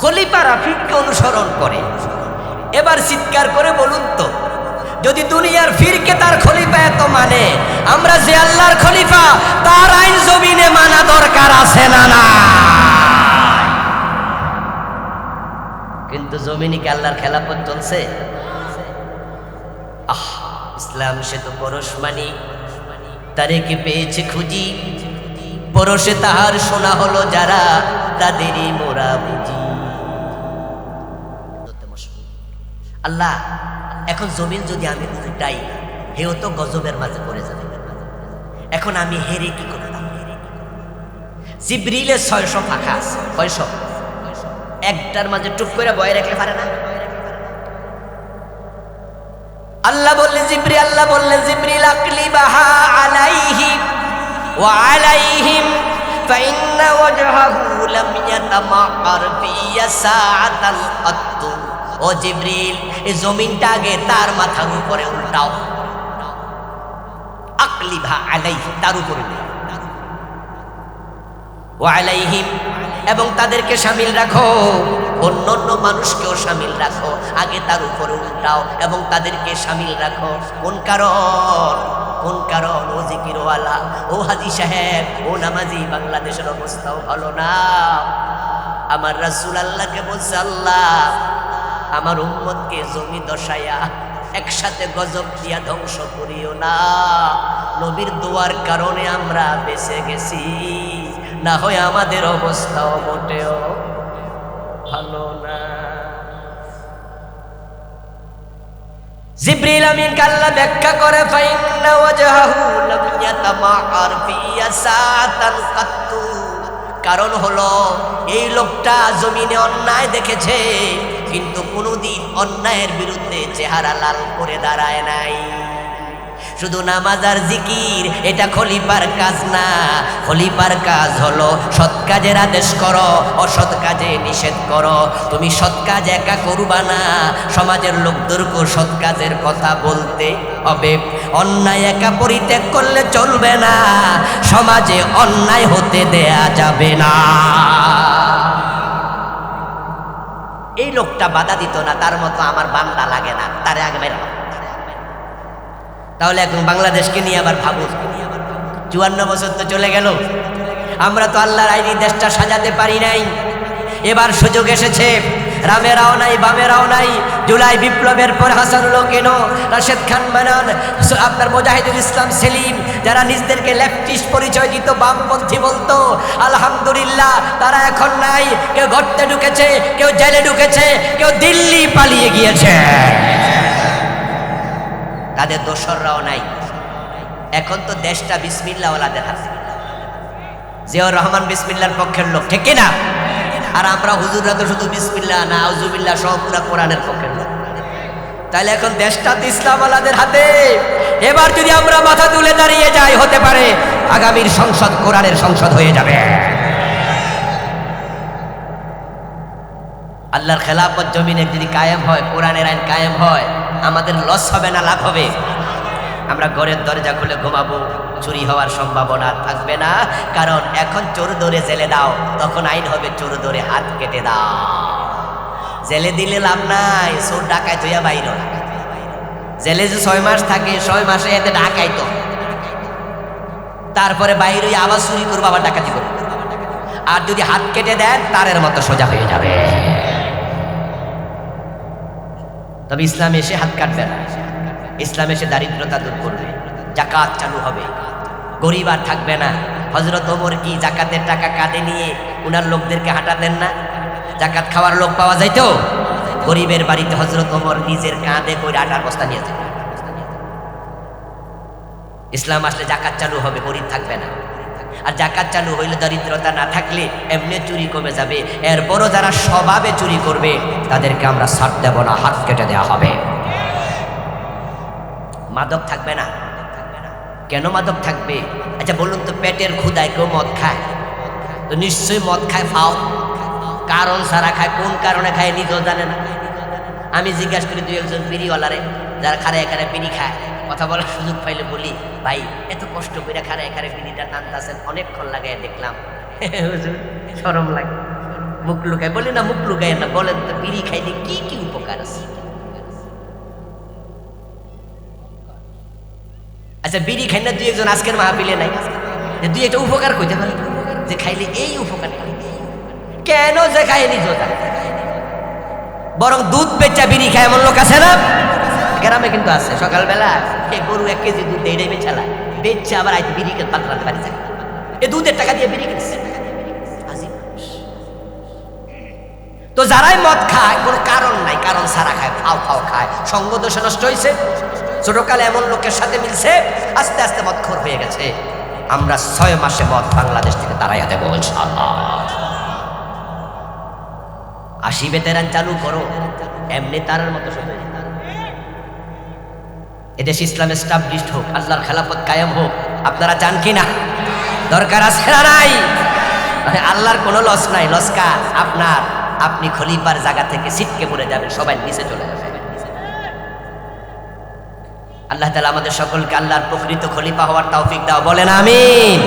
খলিফারা পীরকে অনুসরণ করে। এবার চিৎকার করে বলুন তো, যদি দুনিয়ার পীরকে তার খলিফা এত মানে, আমরা যে আল্লাহর খলিফা তার আইন জমিনে মানা দরকার আছে না? না, কিন্তু জমিনে কি আল্লাহর খেলাফত চলছে? ইসলাম সে তো পরশ মানি, তারেকে পেয়েছে খুঁজি, পরশে তাহার শোনা হলো যারা, তাদেরই মোরা বুঝি। আল্লাহ এখন জমিন যদি আমি উল্টাই, হেও তো গজবের মাঝে পড়ে যাবে। এখন আমি হেরে কি করতাম? জিবরিলের 600 ফাঁকা আছে, 600 একটার মাঝে টুক করে বয়ে রাখলে পারে না। আল্লাহ বললেন জিবরিল আকলিবাহা আলাইহি ওয়া আলাইহিম ফাইন্না ওয়াজহাহু লাম ইয়াতামাক্কার ফি সাআতাল কত। ও জিবরিল, এই জমিনটা আগে তার মাথার উপরে উল্টাও, আকলিবাহা আলাইহি, তার উপরে ওয়া আলাইহিম, এবং তাদেরকে শামিল রাখো, অন্যান্য মানুষকেও শামিল রাখো, আগে তার উপরে উল্টাও এবং তাদেরকে শামিল রাখো। কোন কারণ? ও জিকিরওয়ালা, ও হাজি সাহেব, ও নামাজি, বাংলাদেশের অবস্থাও ভালো না। আমার রাসূল আল্লাহকে বলছে, আল্লাহ আমার উম্মতকে জমি দশায়া একসাথে গজব দিয়া ধ্বংস করিও না। নবীর দোয়ার কারণে আমরা বেঁচে গেছি, না হয় আমাদের অবস্থাও মোটেও ভালো না। জিবরিল আমিন আল্লাহ ব্যাখ্যা করে, ফাইন্না ওয়াজহাহু লাম ইয়াতামাআর ফি সাআতাল কাত। কারণ হলো এই লোকটা জমিনে অন্যায় দেখেছে, কিন্তু কোনোদিন অন্যায়ের বিরুদ্ধে চেহারা লাল করে দাঁড়ায় নাই। শুধু নামাজ আর জিকির এটা খলিফার কাজ না। খলিফার কাজ হলো সৎ কাজের আদেশ করো, অসৎ কাজে নিষেধ করো। তুমি সৎ কাজ একা করবা না, সমাজের লোকদেরকে সৎ কাজের কথা বলতে হবে। অন্যায় একা পরিত্যাগ করলে চলবে না, সমাজে অন্যায় হতে দেয়া যাবে না। এই লোকটা বাধা দিত না, তার মতো আমার বান্দা লাগে না, তারে আগে বের। তাহলে এখন বাংলাদেশকে নিয়ে আবার ভাবুন, 54 বছর তো চলে গেল, আমরা তো আল্লাহর আইনি দেশটা সাজাতে পারি নাই। এবার সুযোগ এসেছে, রামেরাও নাই, বামেরাও নাই। জুলাই বিপ্লবের পর হাসানুল কেন, রাশেদ খান মানান, আপনার মুজাহিদুল ইসলাম সেলিম, যারা নিজেদেরকে লেফটিস্ট পরিচয় দিত, বামপন্থী বলতো, আলহামদুলিল্লাহ তারা এখন নাই। কেউ গর্তে ঢুকেছে, কেউ জেলে ঢুকেছে, কেউ দিল্লি পালিয়ে গিয়েছে, তাদের দোসররাও নাই। এখন তো দেশটা বিসমিল্লাহ ওয়ালাদের হাতে। জিয়াউর রহমান বিসমিল্লাহর পক্ষের লোক, ঠিক কিনা? আর আমরা হুজুররা তো শুধু বিসমিল্লাহ না আউযুবিল্লাহ সহ পুরা কোরআনের পক্ষের লোক। তাহলে এখন দেশটা তো ইসলাম ওয়ালাদের হাতে। এবার যদি আমরা মাথা তুলে দাঁড়িয়ে যাই, হতে পারে আগামীর সংসদ কোরআনের সংসদ হয়ে যাবে। আল্লাহর খেলাফত জমিনে যদি কায়েম হয়, কোরআনের আইন কায়েম হয়, আমাদের লস হবে না লাভ হবে? আমরা ঘরের দরজা খুলে ঘুমাবো, চুরি হওয়ার সম্ভাবনা থাকবে না। কারণ এখন চোর ধরে জেলে দাও, তখন আইন হবে চোর ধরে হাত কেটে দাও। জেলে দিলে লাভ নাই, চোর ডাকায় ধুইয়া বাইর। জেলে যে 6 মাস থাকে, 6 মাসে এতে ডাকাই তো, তারপরে বাইরে আবার চুরি করবো, আবার ডাকাতি করবো। আর যদি হাত কেটে দেন, তারের মতো সোজা হয়ে যাবে। তবে ইসলাম এসে হাত কাটবে না, ইসলাম এসে দারিদ্রতা দূর করবে, জাকাত চালু হবে, গরিব আর থাকবে না। হযরত ওমর কি জাকাতের টাকা কাঁধে নিয়ে উনার লোকদেরকে হাঁটাতেন না? জাকাত খাওয়ার লোক পাওয়া যাইতো, গরিবের বাড়িতে হযরত ওমর নিজের কাঁধে করে আটার বস্তা নিয়ে যেত। ইসলাম আসলে জাকাত চালু হবে, গরিব থাকবে না। আর জাকাত চালু হইলে দরিদ্রতা না থাকলে এমনি চুরি কমে যাবে। এরপরও যারা স্বভাবে চুরি করবে তাদেরকে আমরা ছাড় দেব না, হাত কেটে দেওয়া হবে। মাদক থাকবে না। কেন মাদক থাকবে? আচ্ছা বলুন তো, পেটের ক্ষুধায় কেউ মদ খায়? তো নিশ্চয়ই মদ খায় ফাও, কারণ ছাড়া খায়। কোন কারণে খায় নিজেও জানে না। আমি জিজ্ঞাসা করি 2-1 বিড়িওয়ালারে, যারা খারে এখানে বিড়ি খায়, কথা বলার সুযোগ পাইলে বলি, ভাই এত কষ্ট করে খারে এখানে বিড়িটা টানতেছেন, অনেকক্ষণ লাগাই দেখলাম, হুজুর শরম লাগে, মুখ লুকায়। বলি না মুখ লুকায় না, বলেন তো বিড়ি খাইলে কি কি উপকার আছে? আচ্ছা বিড়ি খাই না 2-1 আজকের মাহফিলে নাই যে 2-1টা উপকার কইতে পারে যে খাইলে এই উপকার? কেন যে খায়নি জোতা, বরং দুধ বেচা বিড়ি খায় এমন লোক আছে না? গ্রামে কিন্তু আছে। সকালবেলা এই গরু 1 কেজি দুধ এইটাই বেচালায়, বেচছে আবার আইতে বিড়ি পাতলাতে পারি যায়, এই দুধের টাকা দিয়ে বিড়ি কিনছে। তো যারাই মদ খায় কোনো কারণ নাই, কারণ ছাড়া খায়, ফাও ফাও খায়, সঙ্গ দোষে নষ্ট হয়েছে। ছোটকালে এমন লোকের সাথে মিলছে, আস্তে আস্তে মদখোর হয়ে গেছে। আমরা 6 মাসে মদ বাংলাদেশ থেকে তাড়াইয়া দেবো ইনশাআল্লাহ। 80 বেতেরান চালু করো, এমনি তারার মতো শুধু এদেশে ইসলাম এস্টাবলিশড হোক, আল্লাহর খেলাফত কায়েম হোক। আপনারা চান কি না? দরকার আছে না নাই? আল্লাহর কোনো লস নাই, লস কার? আপনার। আপনি খলিফার জায়গা থেকে ছিটকে পড়ে যাবেন, সবাই নিচে চলে যাবে। আল্লাহ তাআলা আমাদের সকলকে আল্লাহর প্রকৃত খলিফা হওয়ার তৌফিক দাও, বলেন আমিন।